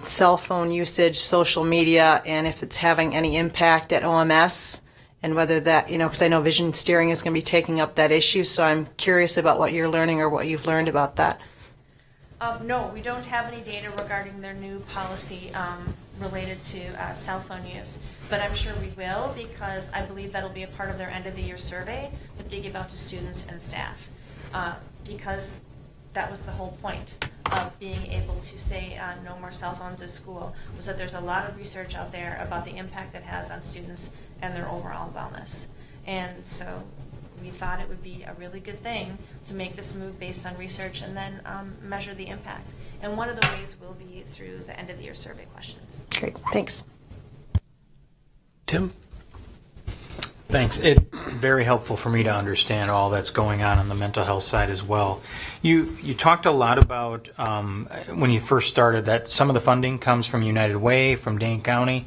cell phone usage, social media, and if it's having any impact at OMS, and whether that, because I know Vision Steering is going to be taking up that issue, so I'm curious about what you're learning or what you've learned about that. No, we don't have any data regarding their new policy related to cell phone use, but I'm sure we will, because I believe that'll be a part of their end of the year survey that they give out to students and staff, because that was the whole point of being able to say no more cell phones at school, was that there's a lot of research out there about the impact it has on students and their overall wellness. And so we thought it would be a really good thing to make this move based on research and then measure the impact. And one of the ways will be through the end of the year survey questions. Great, thanks. Tim? Thanks. It's very helpful for me to understand all that's going on the mental health side as well. You talked a lot about, when you first started, that some of the funding comes from United Way, from Dane County.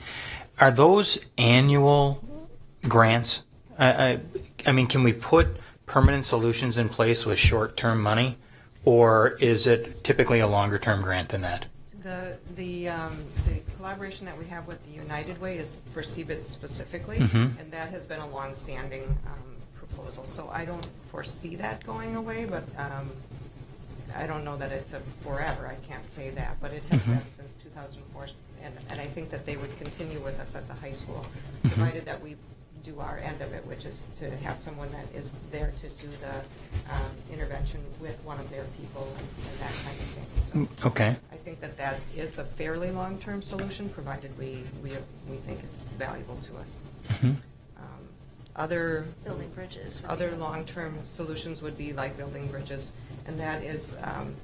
Are those annual grants? I mean, can we put permanent solutions in place with short-term money, or is it typically a longer-term grant than that? The collaboration that we have with the United Way is for CBIT specifically, and that has been a long-standing proposal. So I don't foresee that going away, but I don't know that it's a forever. I can't say that, but it has been since 2004, and I think that they would continue with us at the high school, provided that we do our end of it, which is to have someone that is there to do the intervention with one of their people and that kind of thing. So okay. I think that is a fairly long-term solution, provided we think it's valuable to us. Other building bridges. Other long-term solutions would be like building bridges, and that is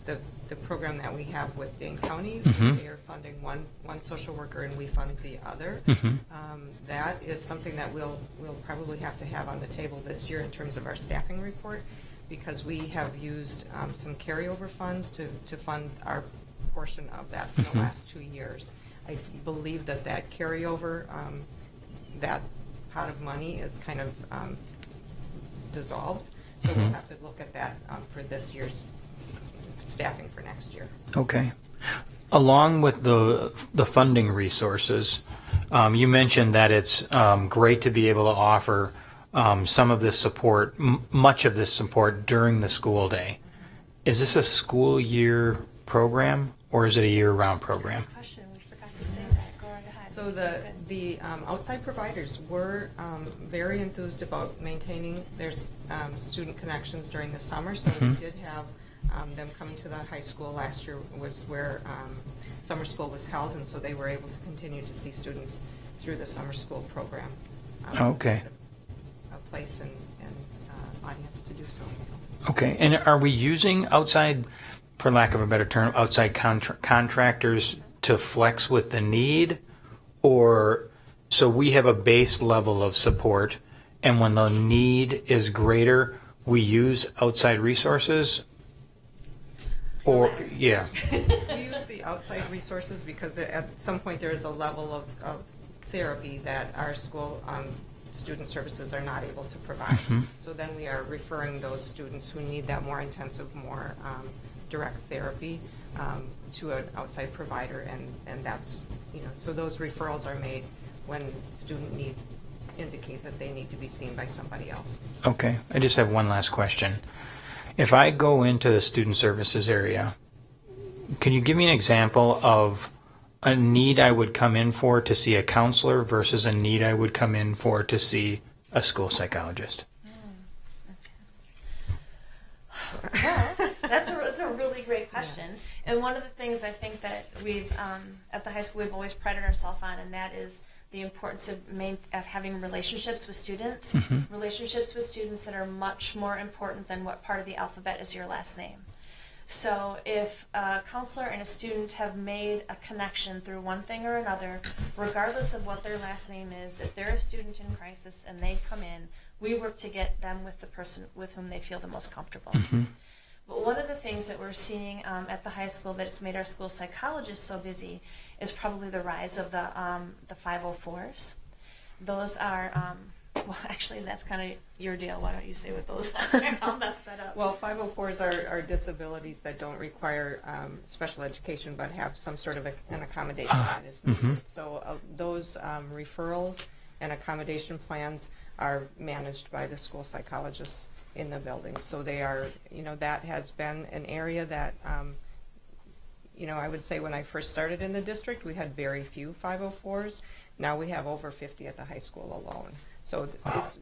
the program that we have with Dane County. They are funding one social worker, and we fund the other. That is something that we'll probably have to have on the table this year in terms of our staffing report, because we have used some carryover funds to fund our portion of that for the last 2 years. I believe that carryover, that pot of money is kind of dissolved, so we'll have to look at that for this year's staffing for next year. Okay. Along with the funding resources, you mentioned that it's great to be able to offer some of this support, much of this support during the school day. Is this a school year program, or is it a year-round program? Question, we forgot to say that. Go right ahead. So the outside providers were very enthused about maintaining their student connections during the summer, so we did have them coming to the high school. Last year was where summer school was held, and so they were able to continue to see students through the summer school program. Okay. A place and audience to do so. Okay. And are we using outside, for lack of a better term, outside contractors to flex with the need? Or so we have a base level of support, and when the need is greater, we use outside resources? Or, yeah. We use the outside resources because at some point there is a level of therapy that our school student services are not able to provide. So then we are referring those students who need that more intensive, more direct therapy to an outside provider, and that's, so those referrals are made when student needs indicate that they need to be seen by somebody else. Okay. I just have one last question. If I go into the student services area, can you give me an example of a need I would come in for to see a counselor versus a need I would come in for to see a school psychologist? Well, that's a really great question. And one of the things I think that we've, at the high school, we've always prided ourselves on, and that is the importance of having relationships with students. Relationships with students that are much more important than what part of the alphabet is your last name. So if a counselor and a student have made a connection through one thing or another, regardless of what their last name is, if they're a student in crisis and they come in, we work to get them with the person with whom they feel the most comfortable. But one of the things that we're seeing at the high school that has made our school psychologists so busy is probably the rise of the 504s. Those are, well, actually, that's kind of your deal. Why don't you say what those are? I'll mess that up. Well, 504s are disabilities that don't require special education but have some sort of an accommodation that is needed. So those referrals and accommodation plans are managed by the school psychologists in the building. So they are, that has been an area that, I would say when I first started in the district, we had very few 504s. Now we have over 50 at the high school alone. So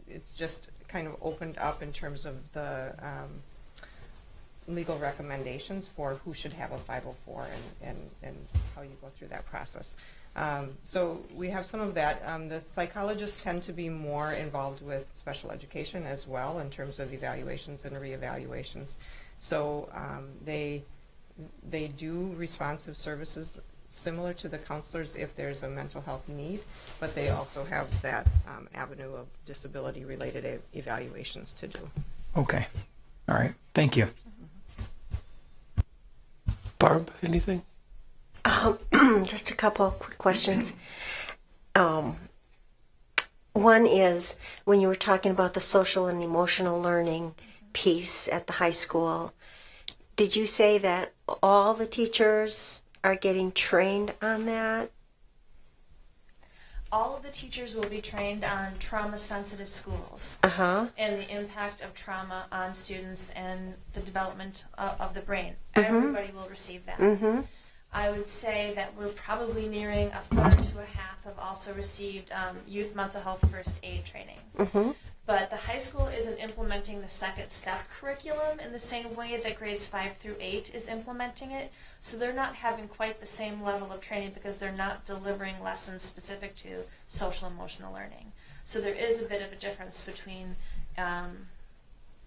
it's just kind of opened up in terms of the legal recommendations for who should have a 504 and how you go through that process. So we have some of that. The psychologists tend to be more involved with special education as well in terms of evaluations and reevaluations. So they do responsive services similar to the counselors if there's a mental health need, but they also have that avenue of disability-related evaluations to do. Okay. All right. Thank you. Barb, anything? Just a couple of quick questions. One is when you were talking about the social and emotional learning piece at the high school, did you say that all the teachers are getting trained on that? All of the teachers will be trained on trauma-sensitive schools and the impact of trauma on students and the development of the brain. Everybody will receive that. I would say that we're probably nearing a third to a half have also received youth mental health first aid training. But the high school isn't implementing the second step curriculum in the same way that grades 5 through 8 is implementing it. So they're not having quite the same level of training because they're not delivering lessons specific to social emotional learning. So there is a bit of a difference between the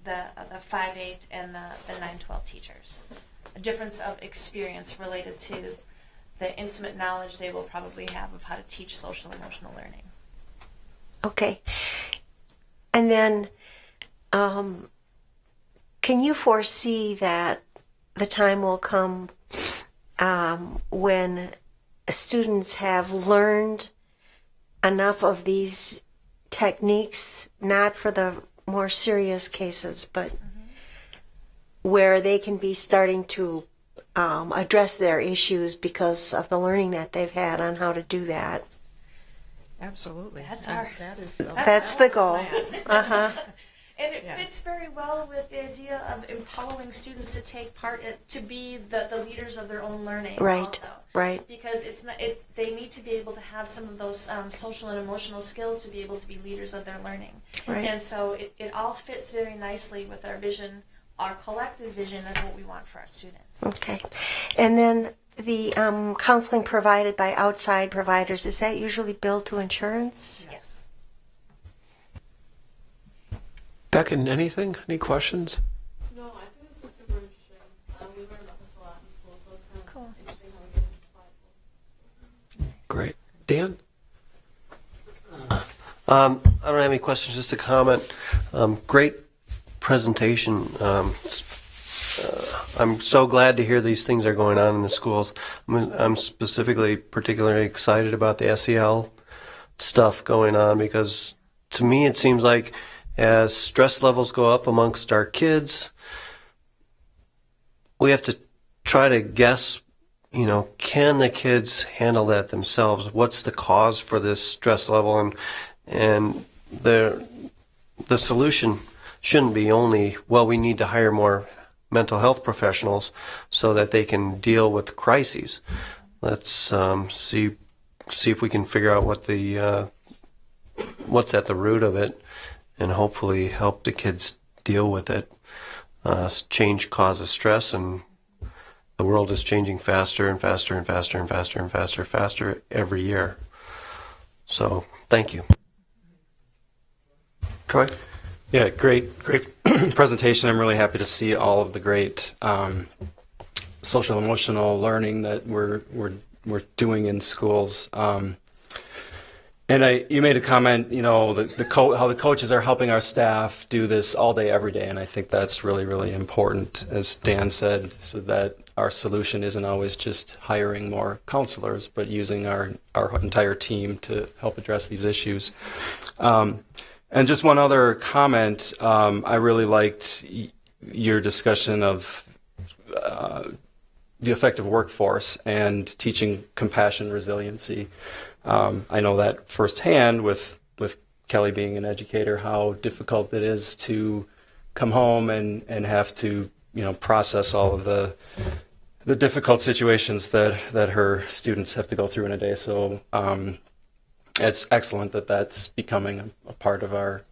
5-8 and the 9-12 teachers. A difference of experience related to the intimate knowledge they will probably have of how to teach social emotional learning. Okay. And then, can you foresee that the time will come when students have learned enough of these techniques, not for the more serious cases, but where they can be starting to address their issues because of the learning that they've had on how to do that? Absolutely. That's the goal. And it fits very well with the idea of empowering students to take part, to be the leaders of their own learning. Right. Also. Right. Because it's not, they need to be able to have some of those social and emotional skills to be able to be leaders of their learning. Right. And so it all fits very nicely with our vision, our collective vision of what we want for our students. Okay. And then the counseling provided by outside providers, is that usually billed to insurance? Yes. Beckon, anything? Any questions? No, I think this is super interesting. We learn about this a lot in school, so it's kind of cool. Interesting how we get to apply it. Great. Dan? I don't have any questions, just a comment. Great presentation. I'm so glad to hear these things are going on in the schools. I'm particularly excited about the SEL stuff going on because to me it seems like as stress levels go up amongst our kids, we have to try to guess, can the kids handle that themselves? What's the cause for this stress level? And the solution shouldn't be only, well, we need to hire more mental health professionals so that they can deal with crises. Let's see if we can figure out what the what's at the root of it, and hopefully help the kids deal with it. Change causes stress, and the world is changing faster and faster and faster and faster and faster every year. So, thank you. Troy? Yeah, great presentation. I'm really happy to see all of the great social emotional learning that we're doing in schools. And you made a comment, you know, how the coaches are helping our staff do this all day, every day, and I think that's really, really important, as Dan said, so that our solution isn't always just hiring more counselors, but using our entire team to help address these issues. And just one other comment, I really liked your discussion of the effective workforce and teaching compassion, resiliency. I know that firsthand with Kelly being an educator, how difficult it is to come home and have to, you know, process all of the difficult situations that her students have to go through in a day. So it's excellent that that's becoming a part of our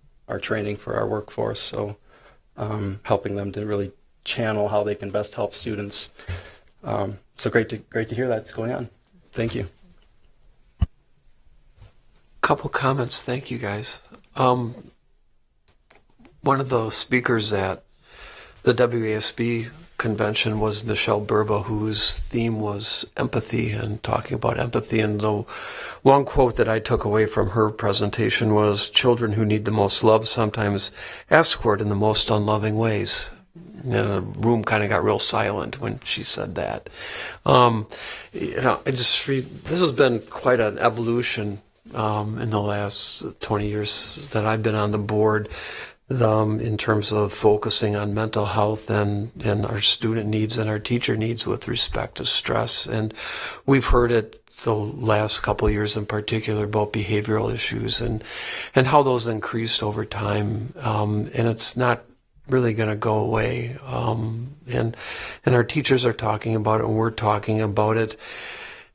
training for our workforce. So helping them to really channel how they can best help students. So great to hear that's going on. Thank you. Couple comments. Thank you, guys. One of the speakers at the WASB convention was Michelle Burba, whose theme was empathy and talking about empathy. And the one quote that I took away from her presentation was, "Children who need the most love sometimes ask for it in the most unloving ways." And the room kind of got real silent when she said that. You know, this has been quite an evolution in the last 20 years that I've been on the board, in terms of focusing on mental health and our student needs and our teacher needs with respect to stress. And we've heard it the last couple of years in particular about behavioral issues and how those increased over time. And it's not really going to go away. And our teachers are talking about it, and we're talking about it.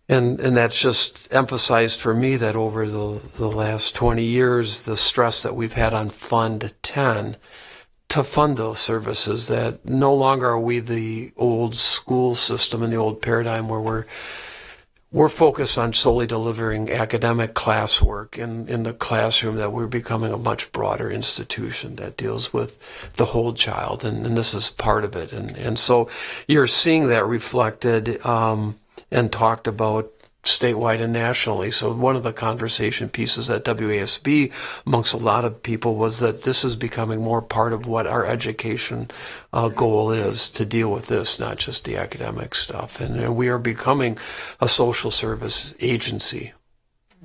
And that's just emphasized for me that over the last 20 years, the stress that we've had on Fund 10 to fund those services, that no longer are we the old school system and the old paradigm where we're focused on solely delivering academic classwork in the classroom, that we're becoming a much broader institution that deals with the whole child, and this is part of it. And so you're seeing that reflected and talked about statewide and nationally. So one of the conversation pieces at WASB amongst a lot of people was that this is becoming more part of what our education goal is, to deal with this, not just the academic stuff. And we are becoming a social service agency.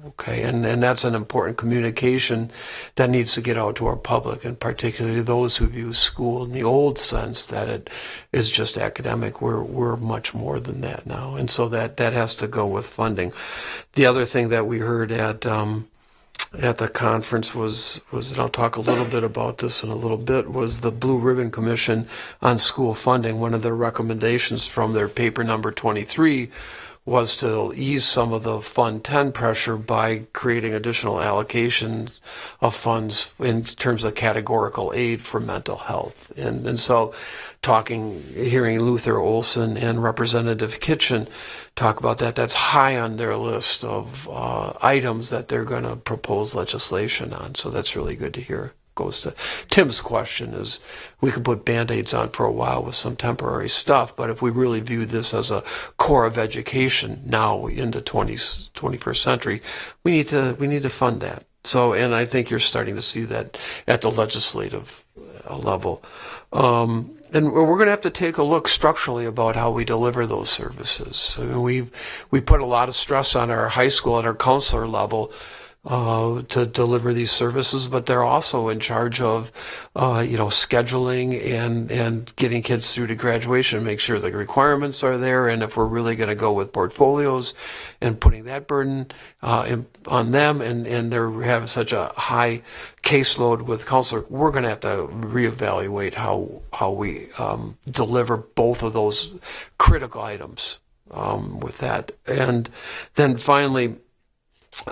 Okay, and that's an important communication that needs to get out to our public, and particularly those who view school in the old sense that it is just academic. We're much more than that now, and so that has to go with funding. The other thing that we heard at the conference was, and I'll talk a little bit about this in a little bit, was the Blue Ribbon Commission on School Funding. One of their recommendations from their paper number 23 was to ease some of the Fund 10 pressure by creating additional allocations of funds in terms of categorical aid for mental health. And so hearing Luther Olson and Representative Kitchen talk about that, that's high on their list of items that they're going to propose legislation on. So that's really good to hear. Goes to Tim's question, is we could put Band-Aids on for a while with some temporary stuff, but if we really view this as a core of education now into 21st century, we need to fund that. So, and I think you're starting to see that at the legislative level. And we're going to have to take a look structurally about how we deliver those services. I mean, we put a lot of stress on our high school at our counselor level to deliver these services, but they're also in charge of, scheduling and getting kids through to graduation, make sure the requirements are there, and if we're really going to go with portfolios and putting that burden on them, and they're having such a high caseload with counselor, we're going to have to reevaluate how we deliver both of those critical items with that. And then finally,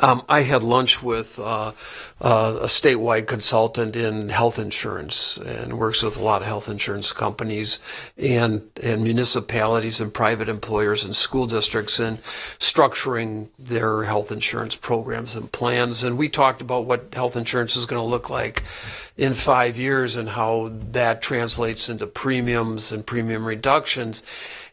I had lunch with a statewide consultant in health insurance and works with a lot of health insurance companies and municipalities and private employers and school districts in structuring their health insurance programs and plans. And we talked about what health insurance is going to look like in 5 years and how that translates into premiums and premium reductions.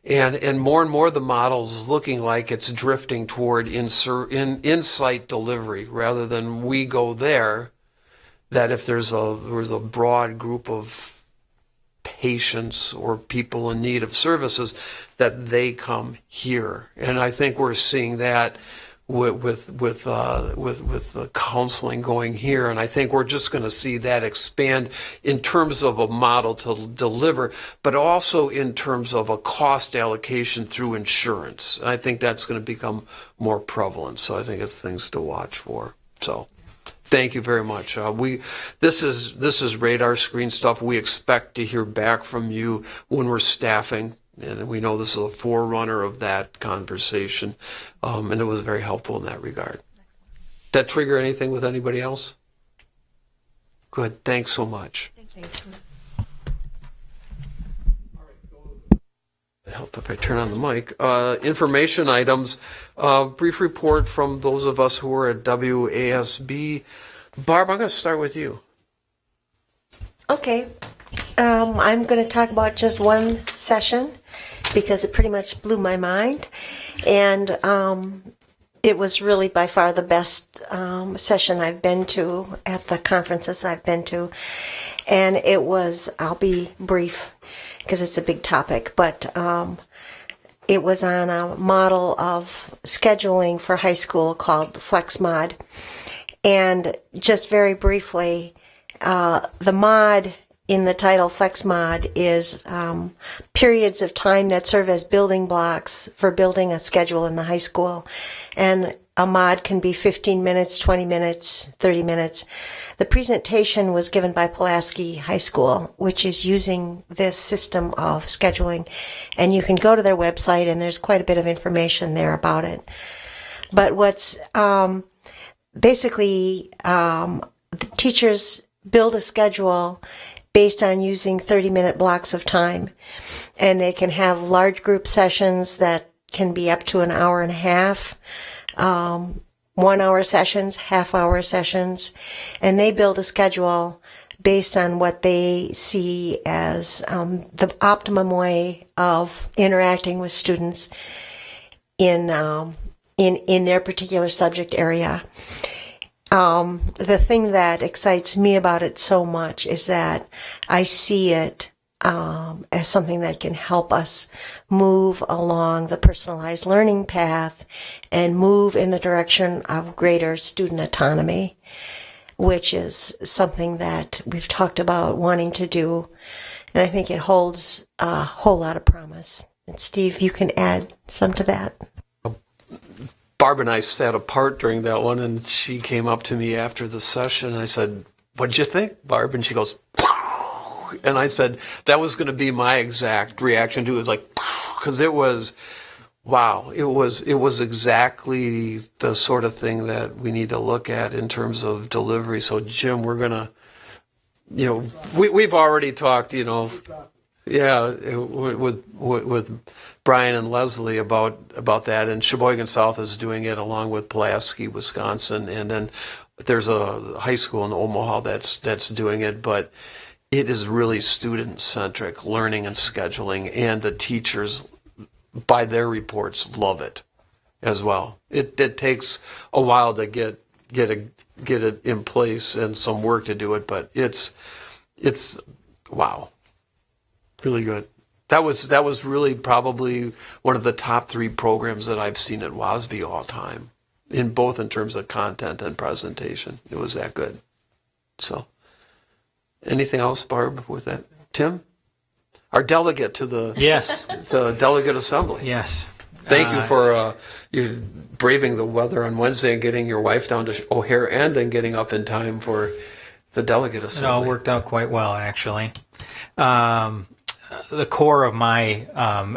And more the model is looking like it's drifting toward insight delivery rather than we go there. That if there's a broad group of patients or people in need of services, that they come here. And I think we're seeing that with the counseling going here, and I think we're just going to see that expand in terms of a model to deliver, but also in terms of a cost allocation through insurance. I think that's going to become more prevalent. So I think it's things to watch for. So thank you very much. This is radar screen stuff. We expect to hear back from you when we're staffing. And we know this is a forerunner of that conversation, and it was very helpful in that regard. Did that trigger anything with anybody else? Good. Thanks so much. Thanks. It helped if I turn on the mic. Information items. Brief report from those of us who were at WASB. Barb, I'm going to start with you. Okay. I'm going to talk about just one session because it pretty much blew my mind. And it was really by far the best session I've been to at the conferences I've been to. And it was, I'll be brief because it's a big topic, but it was on a model of scheduling for high school called FlexMod. And just very briefly, the mod in the title FlexMod is periods of time that serve as building blocks for building a schedule in the high school. And a mod can be 15 minutes, 20 minutes, 30 minutes. The presentation was given by Pulaski High School, which is using this system of scheduling. And you can go to their website, and there's quite a bit of information there about it. But what's basically, the teachers build a schedule based on using 30-minute blocks of time. And they can have large group sessions that can be up to an hour and a half, 1 hour sessions, half-hour sessions. And they build a schedule based on what they see as the optimum way of interacting with students in their particular subject area. The thing that excites me about it so much is that I see it as something that can help us move along the personalized learning path and move in the direction of greater student autonomy, which is something that we've talked about wanting to do. And I think it holds a whole lot of promise. And Steve, you can add some to that. Barb and I sat apart during that one, and she came up to me after the session, and I said, "What did you think, Barb?" And she goes, "Pow!" And I said, that was going to be my exact reaction to it. It was like, because it was, wow, it was exactly the sort of thing that we need to look at in terms of delivery. So, Jim, we're going to, we've already talked, with Brian and Leslie about that, and Sheboygan South is doing it along with Pulaski, Wisconsin, and then there's a high school in Omaha that's doing it, but it is really student-centric learning and scheduling, and the teachers, by their reports, love it as well. It takes a while to get it in place and some work to do it, but it's wow, really good. That was really probably one of the top 3 programs that I've seen at WASB all time. in both in terms of content and presentation. It was that good. So, anything else, Barb, with that? Tim? Our delegate to the Yes. the delegate assembly. Yes. Thank you for you braving the weather on Wednesday and getting your wife down to O'Hare and then getting up in time for the delegate It assembly. all worked out quite well, actually. The core of my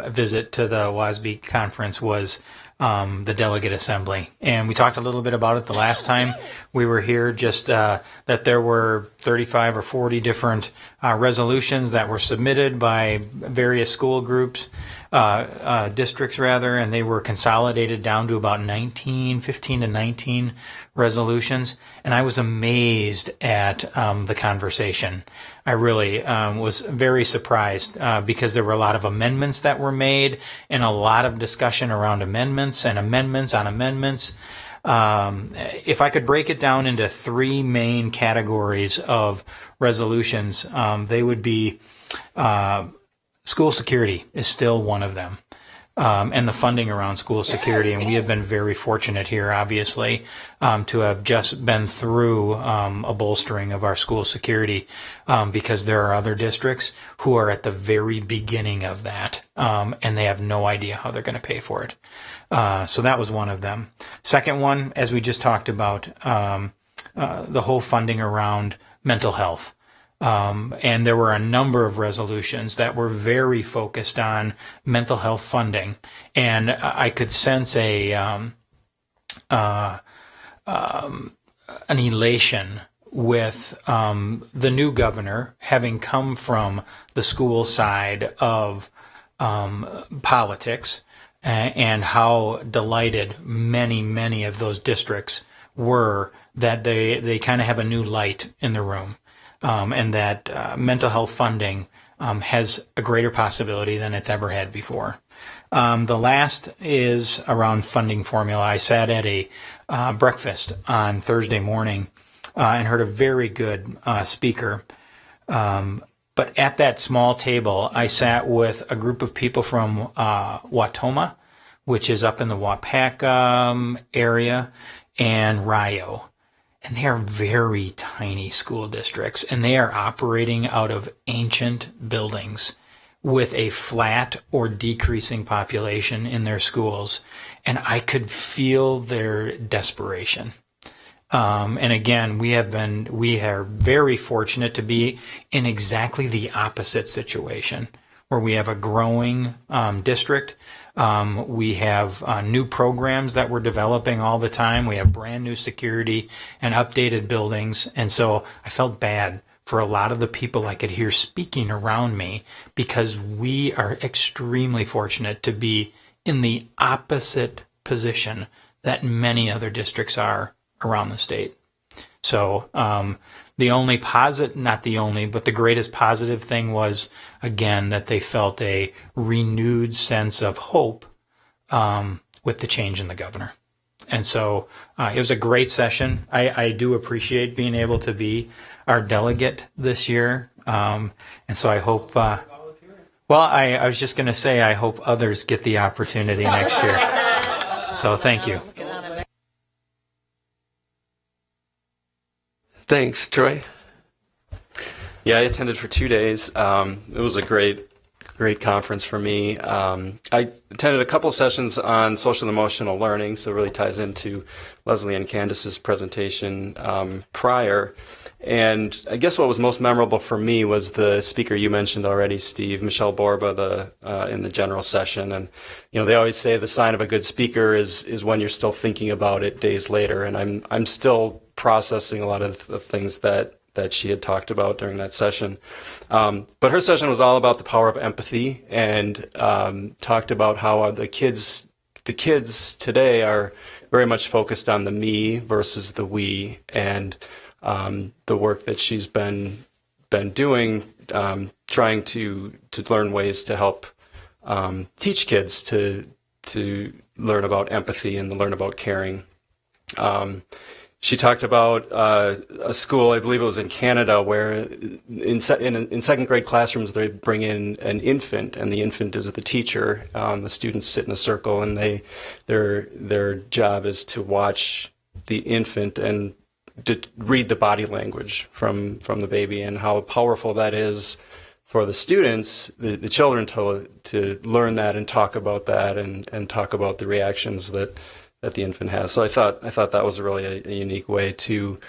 visit to the WASB conference was the delegate assembly. And we talked a little bit about it the last time we were here, just that there were 35 or 40 different resolutions that were submitted by various school groups, districts rather, and they were consolidated down to about 15 to 19 resolutions. And I was amazed at the conversation. I really was very surprised because there were a lot of amendments that were made and a lot of discussion around amendments and amendments on amendments. If I could break it down into three main categories of resolutions, they would be school security is still one of them. And the funding around school security. And we have been very fortunate here, obviously, to have just been through a bolstering of our school security because there are other districts who are at the very beginning of that, and they have no idea how they're going to pay for it. So that was one of them. Second one, as we just talked about, the whole funding around mental health. And there were a number of resolutions that were very focused on mental health funding, and I could sense an elation with the new governor having come from the school side of politics, and how delighted many of those districts were that they kind of have a new light in the room. And that mental health funding has a greater possibility than it's ever had before. The last is around funding formula. I sat at a breakfast on Thursday morning and heard a very good speaker. But at that small table, I sat with a group of people from Watoma, which is up in the Wapak area, and Rio. And they are very tiny school districts, and they are operating out of ancient buildings with a flat or decreasing population in their schools. And I could feel their desperation. And again, we are very fortunate to be in exactly the opposite situation, where we have a growing district. We have new programs that we're developing all the time. We have brand new security and updated buildings. And so I felt bad for a lot of the people I could hear speaking around me, because we are extremely fortunate to be in the opposite position that many other districts are around the state. So the only not the only, but the greatest positive thing was, again, that they felt a renewed sense of hope with the change in the governor. And so it was a great session. I do appreciate being able to be our delegate this year. And so I hope, I was just going to say, I hope others get the opportunity next year. So thank you. Thanks, Troy. Yeah, I attended for 2 days. It was a great conference for me. I attended a couple sessions on social and emotional learning, so it really ties into Leslie and Candace's presentation prior. And I guess what was most memorable for me was the speaker you mentioned already, Steve, Michelle Borba, in the general session. And they always say the sign of a good speaker is when you're still thinking about it days later. And I'm still processing a lot of the things that she had talked about during that session. But her session was all about the power of empathy, and talked about how the kids today are very much focused on the me versus the we, and the work that she's been doing, trying to learn ways to help teach kids to learn about empathy and learn about caring. she talked about a school, I believe it was in Canada, where in second grade classrooms they bring in an infant, and the infant is the teacher. The students sit in a circle, and their job is to watch the infant and to read the body language from the baby, and how powerful that is for the students, the children, to learn that and talk about that and talk about the reactions that the infant has. So I thought that was really a unique way to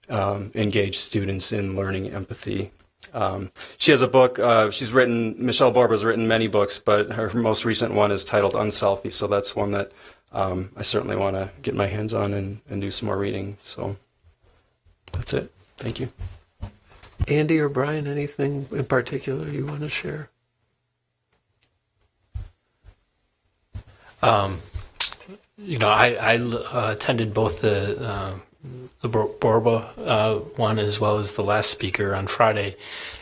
engage students in learning empathy. She has a book. Michelle Borba's written many books, but her most recent one is titled Unselfie. So that's one that I certainly want to get my hands on and do some more reading. So that's it. Thank you. Andy or Brian, anything in particular you want to share? I attended both the Borba one as well as the last speaker on Friday,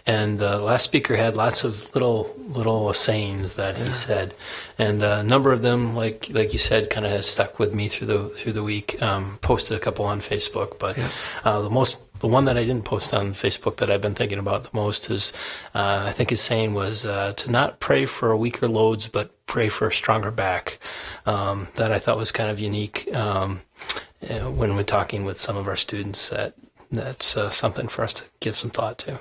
and the last speaker had lots of little sayings that he said, and a number of them, like you said, kind of has stuck with me through the week. Posted a couple on Facebook, but the one that I didn't post on Facebook that I've been thinking about the most is, I think his saying was to not pray for weaker loads, but pray for a stronger back. That I thought was kind of unique when we're talking with some of our students. That's something for us to give some thought to.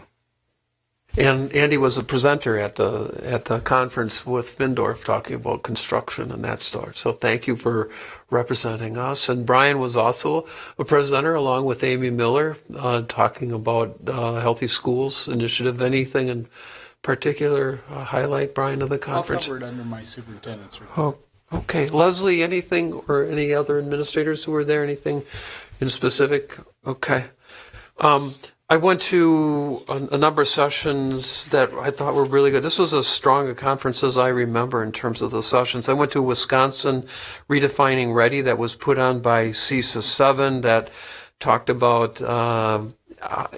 And Andy was a presenter at the conference with Findorf talking about construction and that sort. So thank you for representing us. And Brian was also a presenter along with Amy Miller, talking about Healthy Schools Initiative. Anything in particular highlight, Brian, of the conference? I'll cover it under my superintendent's report. Oh, okay. Leslie, anything, or any other administrators who were there? Anything in specific? Okay. I went to a number of sessions that I thought were really good. This was as strong a conference as I remember in terms of the sessions. I went to Wisconsin Redefining Ready that was put on by CISA 7 that talked about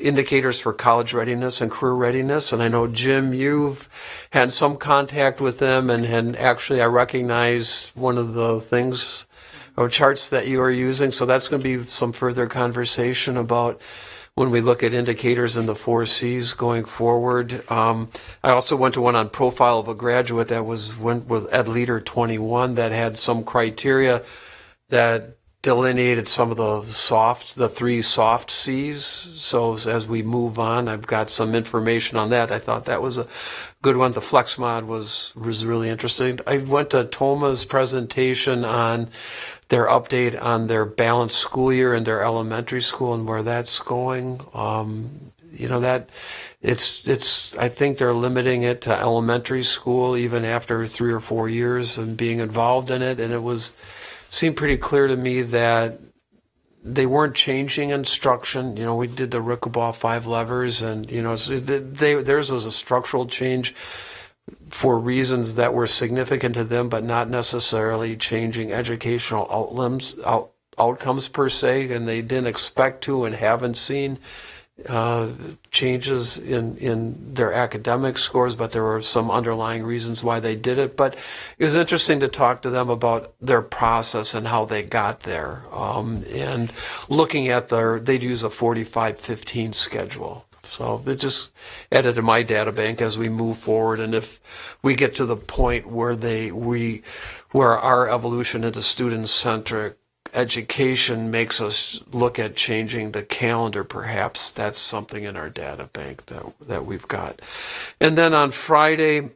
indicators for college readiness and career readiness. And I know, Jim, you've had some contact with them, and actually I recognize one of the things or charts that you are using. So that's going to be some further conversation about when we look at indicators in the 4 C's going forward. I also went to one on profile of a graduate that went with Ed Leader 21 that had some criteria that delineated some of the 3 soft C's. So as we move on, I've got some information on that. I thought that was a good one. The Flex Mod was really interesting. I went to Toma's presentation on their update on their balanced school year in their elementary school and where that's going. That it's I think they're limiting it to elementary school even after 3 or 4 years and being involved in it. And it seemed pretty clear to me that they weren't changing instruction. We did the Rickenbaugh 5 levers, and theirs was a structural change for reasons that were significant to them, but not necessarily changing educational outcomes per se, and they didn't expect to and haven't seen changes in their academic scores, but there were some underlying reasons why they did it. But it was interesting to talk to them about their process and how they got there, and looking at they'd use a 45-15 schedule. So it just added to my data bank as we move forward. And if we get to the point where where our evolution into student-centric education makes us look at changing the calendar, perhaps that's something in our data bank that we've got. And then on Friday,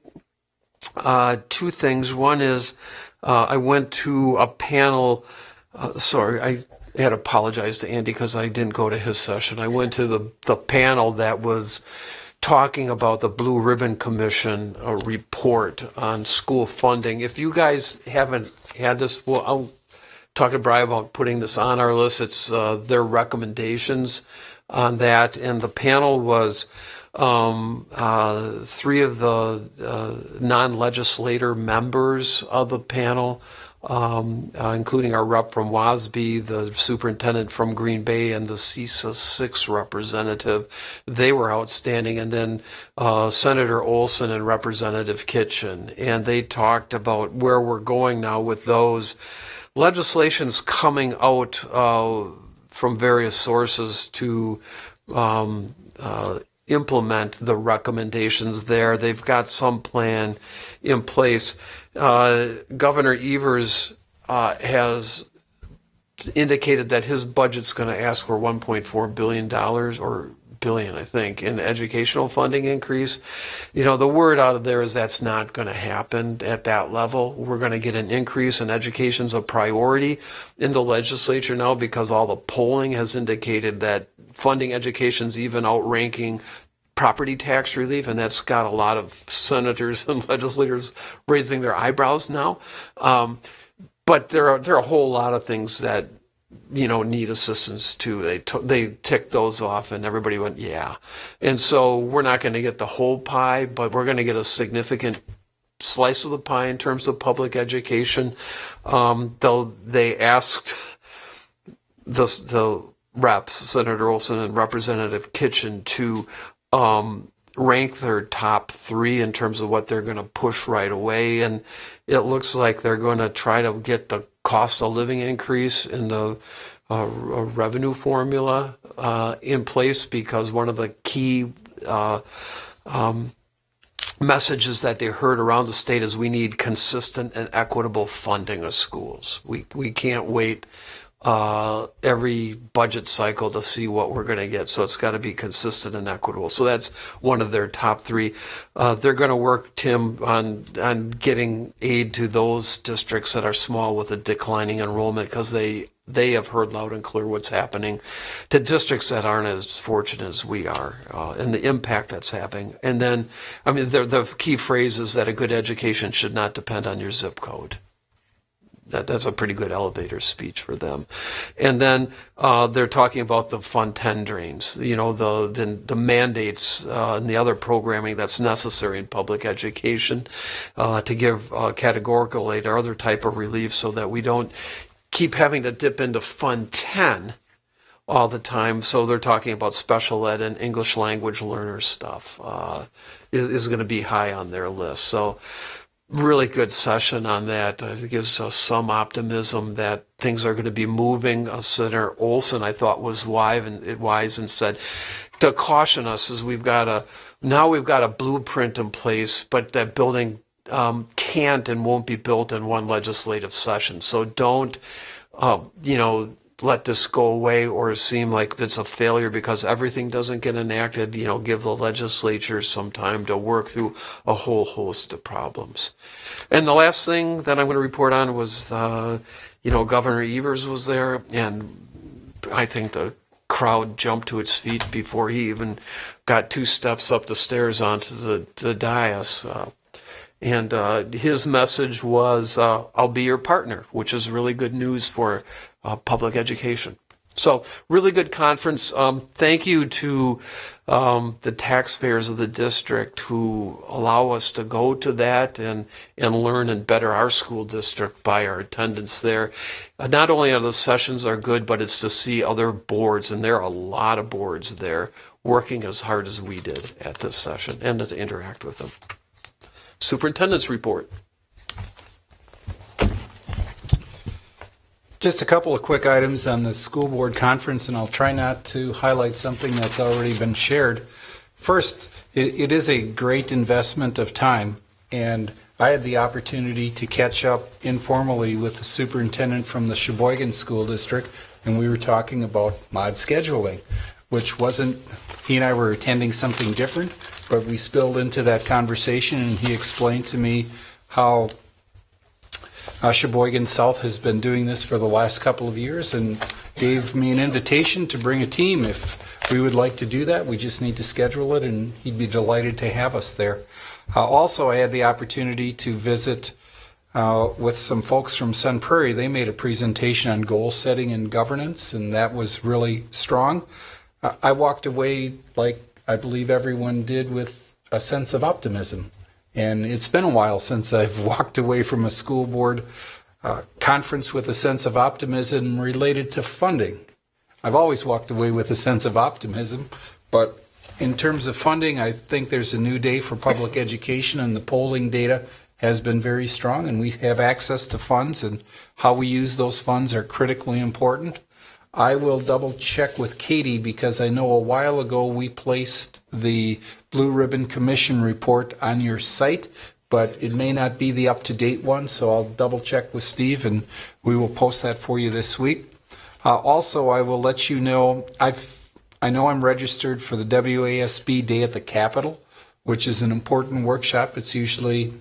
2 things. One is I went to a panel. I had to apologize to Andy because I didn't go to his session. I went to the panel that was talking about the Blue Ribbon Commission report on school funding. If you guys haven't had this, well, I'll talk to Brian about putting this on our list. It's their recommendations on that. And the panel was 3 of the non-legislator members of the panel, including our rep from WASB, the superintendent from Green Bay, and the CISA 6 representative. They were outstanding. And then Senator Olson and Representative Kitchen. And they talked about where we're going now with those legislations coming out from various sources to implement the recommendations there. They've got some plan in place. Governor Evers has indicated that his budget's going to ask for $1.4 billion or billion, I think, in educational funding increase. You know, the word out of there is that's not going to happen at that level. We're going to get an increase, and education's a priority in the legislature now because all the polling has indicated that funding education's even outranking property tax relief, and that's got a lot of senators and legislators raising their eyebrows now. But there are a whole lot of things that, you know, need assistance too. They ticked those off, and everybody went, yeah. And so we're not going to get the whole pie, but we're going to get a significant slice of the pie in terms of public education. Though they asked the reps, Senator Olson and Representative Kitchen, to rank their top three in terms of what they're going to push right away. And it looks like they're going to try to get the cost of living increase in the revenue formula in place, because one of the key messages that they heard around the state is we need consistent and equitable funding of schools. We can't wait every budget cycle to see what we're going to get. So it's got to be consistent and equitable. So that's one of their top three. They're going to work, Tim, on getting aid to those districts that are small with a declining enrollment, because they have heard loud and clear what's happening to districts that aren't as fortunate as we are, and the impact that's having. And then, I mean, the key phrase is that a good education should not depend on your zip code. That's a pretty good elevator speech for them. And then they're talking about the Fund 10 drains, you know, the mandates and the other programming that's necessary in public education to give categorical aid or other type of relief, so that we don't keep having to dip into Fund 10 all the time. So they're talking about special ed and English language learner stuff is going to be high on their list. So really good session on that. It gives us some optimism that things are going to be moving. Senator Olson, I thought, was wise and said to caution us is we've got a blueprint in place, but that building can't and won't be built in one legislative session. So don't, let this go away or seem like it's a failure because everything doesn't get enacted. You know, give the legislature some time to work through a whole host of problems. And the last thing that I'm going to report on was, Governor Evers was there, and I think the crowd jumped to its feet before he even got 2 steps up the stairs onto the dais. And his message was, I'll be your partner, which is really good news for public education. So really good conference. Thank you to the taxpayers of the district who allow us to go to that and learn and better our school district by our attendance there. Not only are the sessions are good, but it's to see other boards, and there are a lot of boards there working as hard as we did at this session, and to interact with them. Superintendent's report. Just a couple of quick items on the school board conference, and I'll try not to highlight something that's already been shared. First, it is a great investment of time, and I had the opportunity to catch up informally with the superintendent from the Sheboygan School District, and we were talking about mod scheduling, which wasn't, he and I were attending something different, but we spilled into that conversation, and he explained to me how Sheboygan South has been doing this for the last couple of years, and gave me an invitation to bring a team if we would like to do that. We just need to schedule it, and he'd be delighted to have us there. Also, I had the opportunity to visit with some folks from Sun Prairie. They made a presentation on goal setting and governance, and that was really strong. I walked away, like I believe everyone did, with a sense of optimism. And it's been a while since I've walked away from a school board conference with a sense of optimism related to funding. I've always walked away with a sense of optimism, but in terms of funding, I think there's a new day for public education, and the polling data has been very strong, and we have access to funds, and how we use those funds are critically important. I will double check with Katie because I know a while ago we placed the Blue Ribbon Commission report on your site, but it may not be the up-to-date one, so I'll double check with Steve and we will post that for you this week. Also, I will let you know, I know I'm registered for the WASB Day at the Capitol, which is an important workshop. It's usually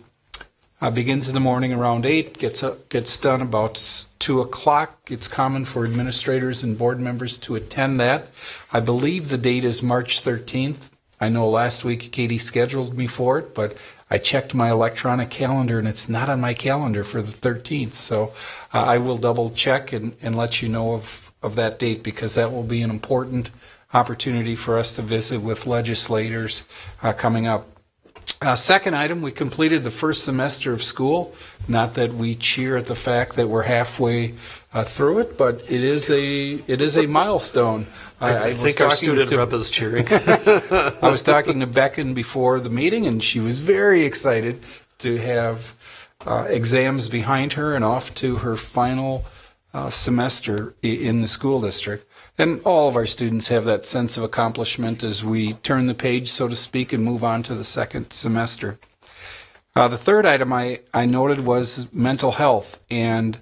begins in the morning around 8, gets done about 2 o'clock. It's common for administrators and board members to attend that. I believe the date is March 13th. I know last week Katie scheduled me for it, but I checked my electronic calendar and it's not on my calendar for the 13th. So I will double check and let you know of that date, because that will be an important opportunity for us to visit with legislators coming up. Second item, we completed the first semester of school. Not that we cheer at the fact that we're halfway through it, but it is a milestone. I think our student rep is cheering. I was talking to Becken before the meeting, and she was very excited to have exams behind her and off to her final semester in the school district. And all of our students have that sense of accomplishment as we turn the page, so to speak, and move on to the second semester. The third item I noted was mental health, and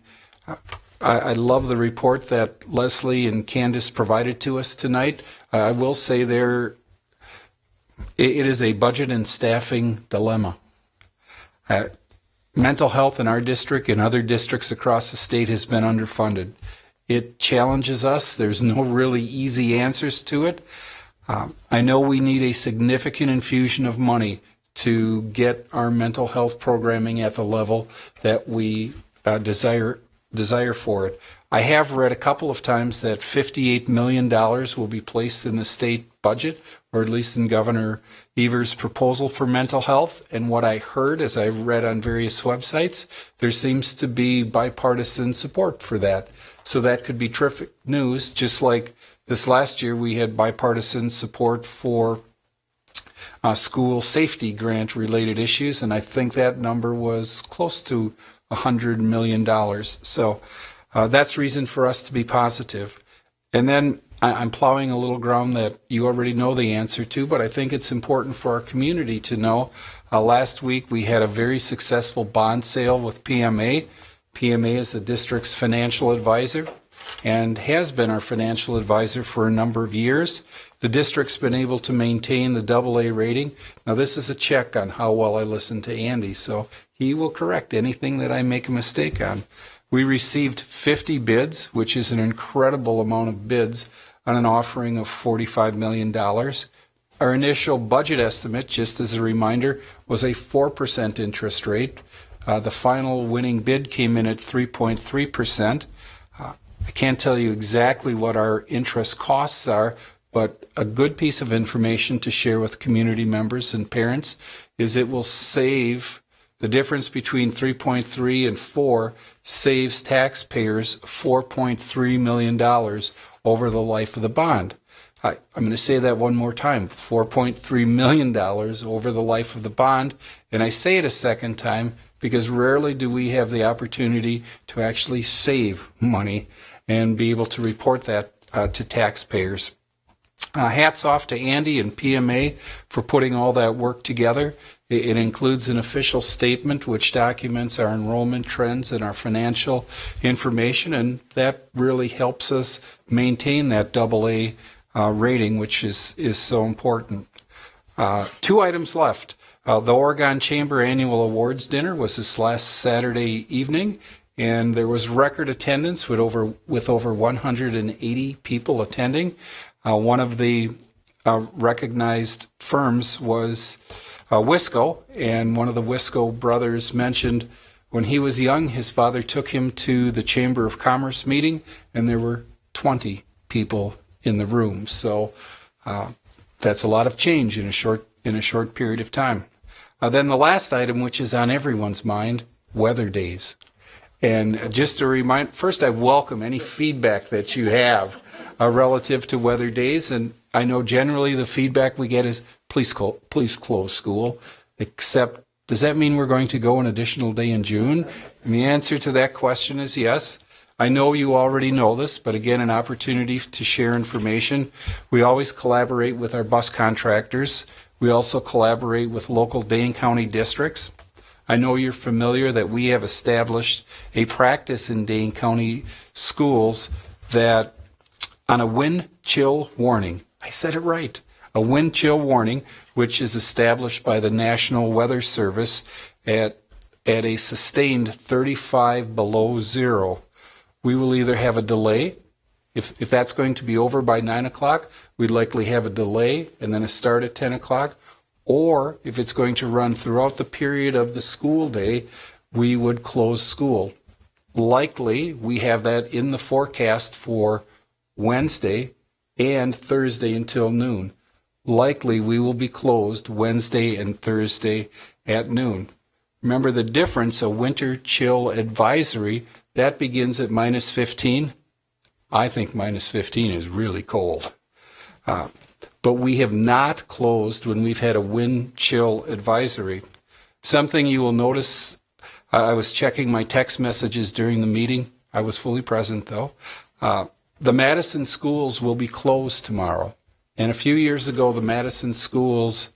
I love the report that Leslie and Candace provided to us tonight. I will say it is a budget and staffing dilemma. Mental health in our district and other districts across the state has been underfunded. It challenges us. There's no really easy answers to it. I know we need a significant infusion of money to get our mental health programming at the level that we desire for it. I have read a couple of times that $58 million will be placed in the state budget, or at least in Governor Evers' proposal for mental health. And what I heard, as I read on various websites, there seems to be bipartisan support for that. So that could be terrific news, just like this last year we had bipartisan support for school safety grant related issues, and I think that number was close to $100 million. So that's reason for us to be positive. And then I'm plowing a little ground that you already know the answer to, but I think it's important for our community to know. Last week we had a very successful bond sale with PMA. PMA is the district's financial advisor and has been our financial advisor for a number of years. The district's been able to maintain the AA rating. Now, this is a check on how well I listen to Andy, so he will correct anything that I make a mistake on. We received 50 bids, which is an incredible amount of bids on an offering of $45 million. Our initial budget estimate, just as a reminder, was a 4% interest rate. The final winning bid came in at 3.3%. I can't tell you exactly what our interest costs are, but a good piece of information to share with community members and parents is it will save the difference between 3.3 and 4 saves taxpayers $4.3 million over the life of the bond. I'm going to say that one more time, $4.3 million over the life of the bond. And I say it a second time because rarely do we have the opportunity to actually save money and be able to report that to taxpayers. Hats off to Andy and PMA for putting all that work together. It includes an official statement which documents our enrollment trends and our financial information, and that really helps us maintain that AA rating, which is so important. 2 items left. The Oregon Chamber Annual Awards Dinner was this last Saturday evening, and there was record attendance with over 180 people attending. One of the recognized firms was Wisco, and one of the Wisco brothers mentioned when he was young, his father took him to the Chamber of Commerce meeting, and there were 20 people in the room. So that's a lot of change in a short period of time. Then the last item, which is on everyone's mind, weather days. And just to remind, first I welcome any feedback that you have relative to weather days. And I know generally the feedback we get is, please close school. Except, does that mean we're going to go an additional day in June? And the answer to that question is yes. I know you already know this, but again, an opportunity to share information. We always collaborate with our bus contractors. We also collaborate with local Dane County districts. I know you're familiar that we have established a practice in Dane County schools that on a wind chill warning, I said it right, a wind chill warning, which is established by the National Weather Service at a sustained 35 below zero, we will either have a delay. If that's going to be over by 9 o'clock, we'd likely have a delay and then a start at 10 o'clock. Or if it's going to run throughout the period of the school day, we would close school. Likely, we have that in the forecast for Wednesday and Thursday until noon. Likely, we will be closed Wednesday and Thursday at noon. Remember the difference, a winter chill advisory, that begins at minus 15. I think minus 15 is really cold. But we have not closed when we've had a wind chill advisory. Something you will notice, I was checking my text messages during the meeting. I was fully present, though. The Madison schools will be closed tomorrow. And a few years ago, the Madison schools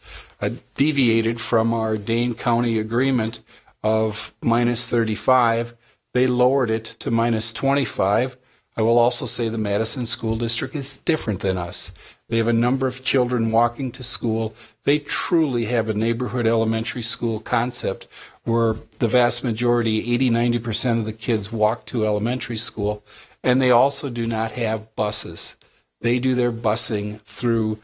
deviated from our Dane County agreement of minus 35. They lowered it to minus 25. I will also say the Madison School District is different than us. They have a number of children walking to school. They truly have a neighborhood elementary school concept where the vast majority, 80-90% of the kids walk to elementary school. And they also do not have buses. They do their busing through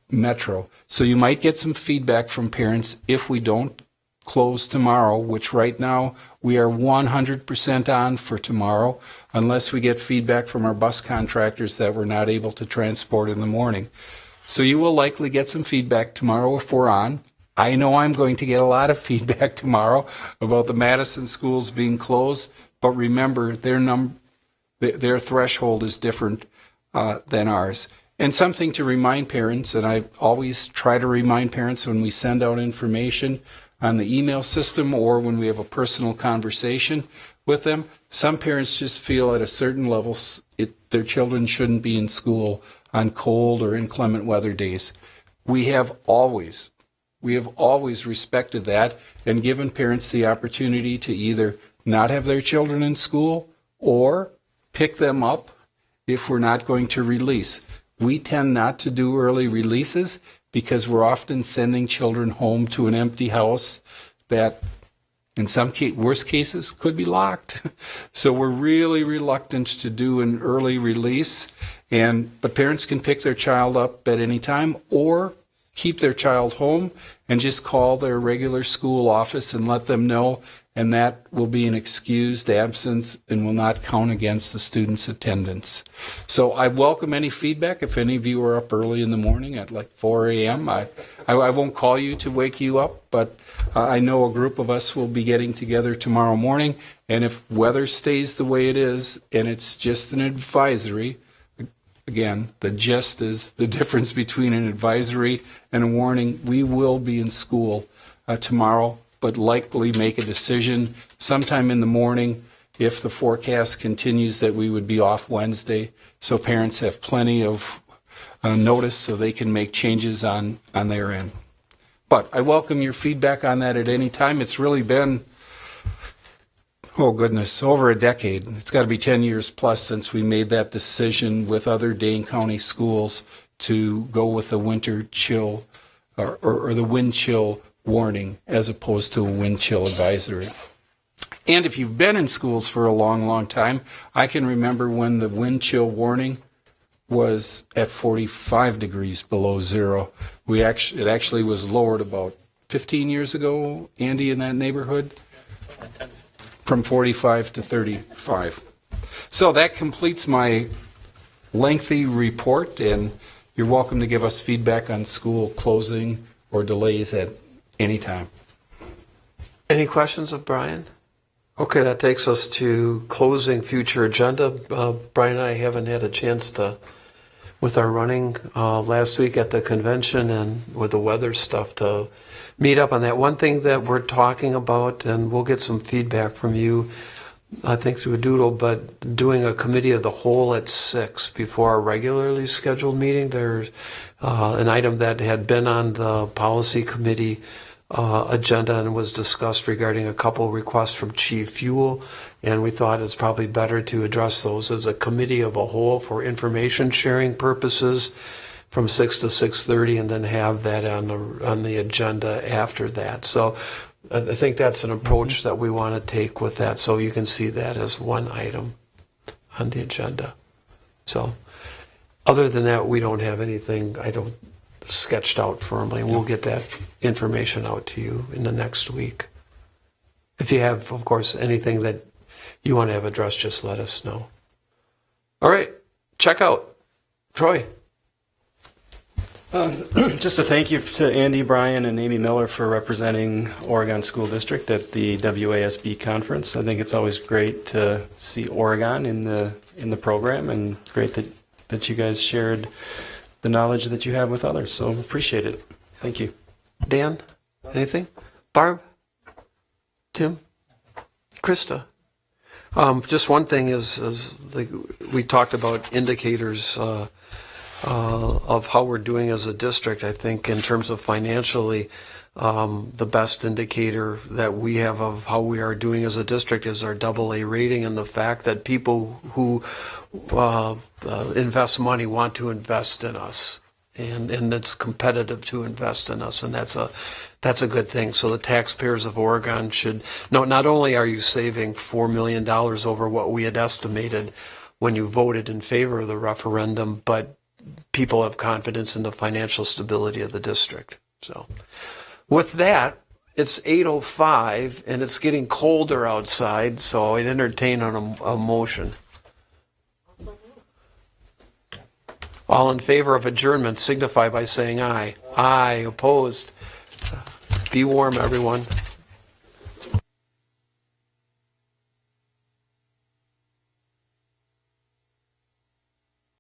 Metro. So you might get some feedback from parents if we don't close tomorrow, which right now we are 100% on for tomorrow, unless we get feedback from our bus contractors that we're not able to transport in the morning. So you will likely get some feedback tomorrow if we're on. I know I'm going to get a lot of feedback tomorrow about the Madison schools being closed, but remember their threshold is different than ours. And something to remind parents, and I always try to remind parents when we send out information on the email system or when we have a personal conversation with them, some parents just feel at a certain level their children shouldn't be in school on cold or inclement weather days. We have always respected that and given parents the opportunity to either not have their children in school or pick them up if we're not going to release. We tend not to do early releases because we're often sending children home to an empty house that, in some worst cases, could be locked. So we're really reluctant to do an early release. But parents can pick their child up at any time or keep their child home and just call their regular school office and let them know, and that will be an excused absence and will not count against the student's attendance. So I welcome any feedback. If any of you are up early in the morning at like 4 a.m., I won't call you to wake you up, but I know a group of us will be getting together tomorrow morning, and if weather stays the way it is and it's just an advisory, again, the gist is the difference between an advisory and a warning. We will be in school tomorrow, but likely make a decision sometime in the morning if the forecast continues that we would be off Wednesday, so parents have plenty of notice so they can make changes on their end. But I welcome your feedback on that at any time. It's really been, oh goodness, over a decade. It's got to be 10 years plus since we made that decision with other Dane County schools to go with the winter chill or the wind chill warning as opposed to a wind chill advisory. And if you've been in schools for a long, long time, I can remember when the wind chill warning was at 45 degrees below zero. It actually was lowered about 15 years ago, Andy, in that neighborhood, from 45 to 35. So that completes my lengthy report, and you're welcome to give us feedback on school closing or delays at any time. Any questions of Brian? Okay, that takes us to closing future agenda. Brian and I haven't had a chance to, with our running last week at the convention and with the weather stuff, to meet up on that. One thing that we're talking about, and we'll get some feedback from you, I think through a doodle, but doing a committee of the whole at 6 before our regularly scheduled meeting. There's an item that had been on the policy committee agenda and was discussed regarding a couple requests from Chief Fuel, and we thought it's probably better to address those as a committee of a whole for information sharing purposes from 6 to 6:30, and then have that on the agenda after that. So I think that's an approach that we want to take with that, so you can see that as one item on the agenda. So other than that, we don't have anything, I don't, sketched out firmly. We'll get that information out to you in the next week. If you have, of course, anything that you want to have addressed, just let us know. All right, check out. Troy. Just a thank you to Andy, Brian, and Amy Miller for representing Oregon School District at the WASB conference. I think it's always great to see Oregon in the program, and great that you guys shared the knowledge that you have with others. So appreciate it. Thank you. Dan, anything? Barb? Tim? Krista? Just one thing is like we talked about indicators of how we're doing as a district. I think in terms of financially, the best indicator that we have of how we are doing as a district is our AA rating, and the fact that people who invest money want to invest in us, and it's competitive to invest in us, and that's a good thing. So the taxpayers of Oregon should know, not only are you saving $4 million over what we had estimated when you voted in favor of the referendum, but people have confidence in the financial stability of the district. So with that, it's 8:05 and it's getting colder outside, so I'd entertain a motion. All in favor of adjournment signify by saying aye. Aye. Opposed? Be warm, everyone.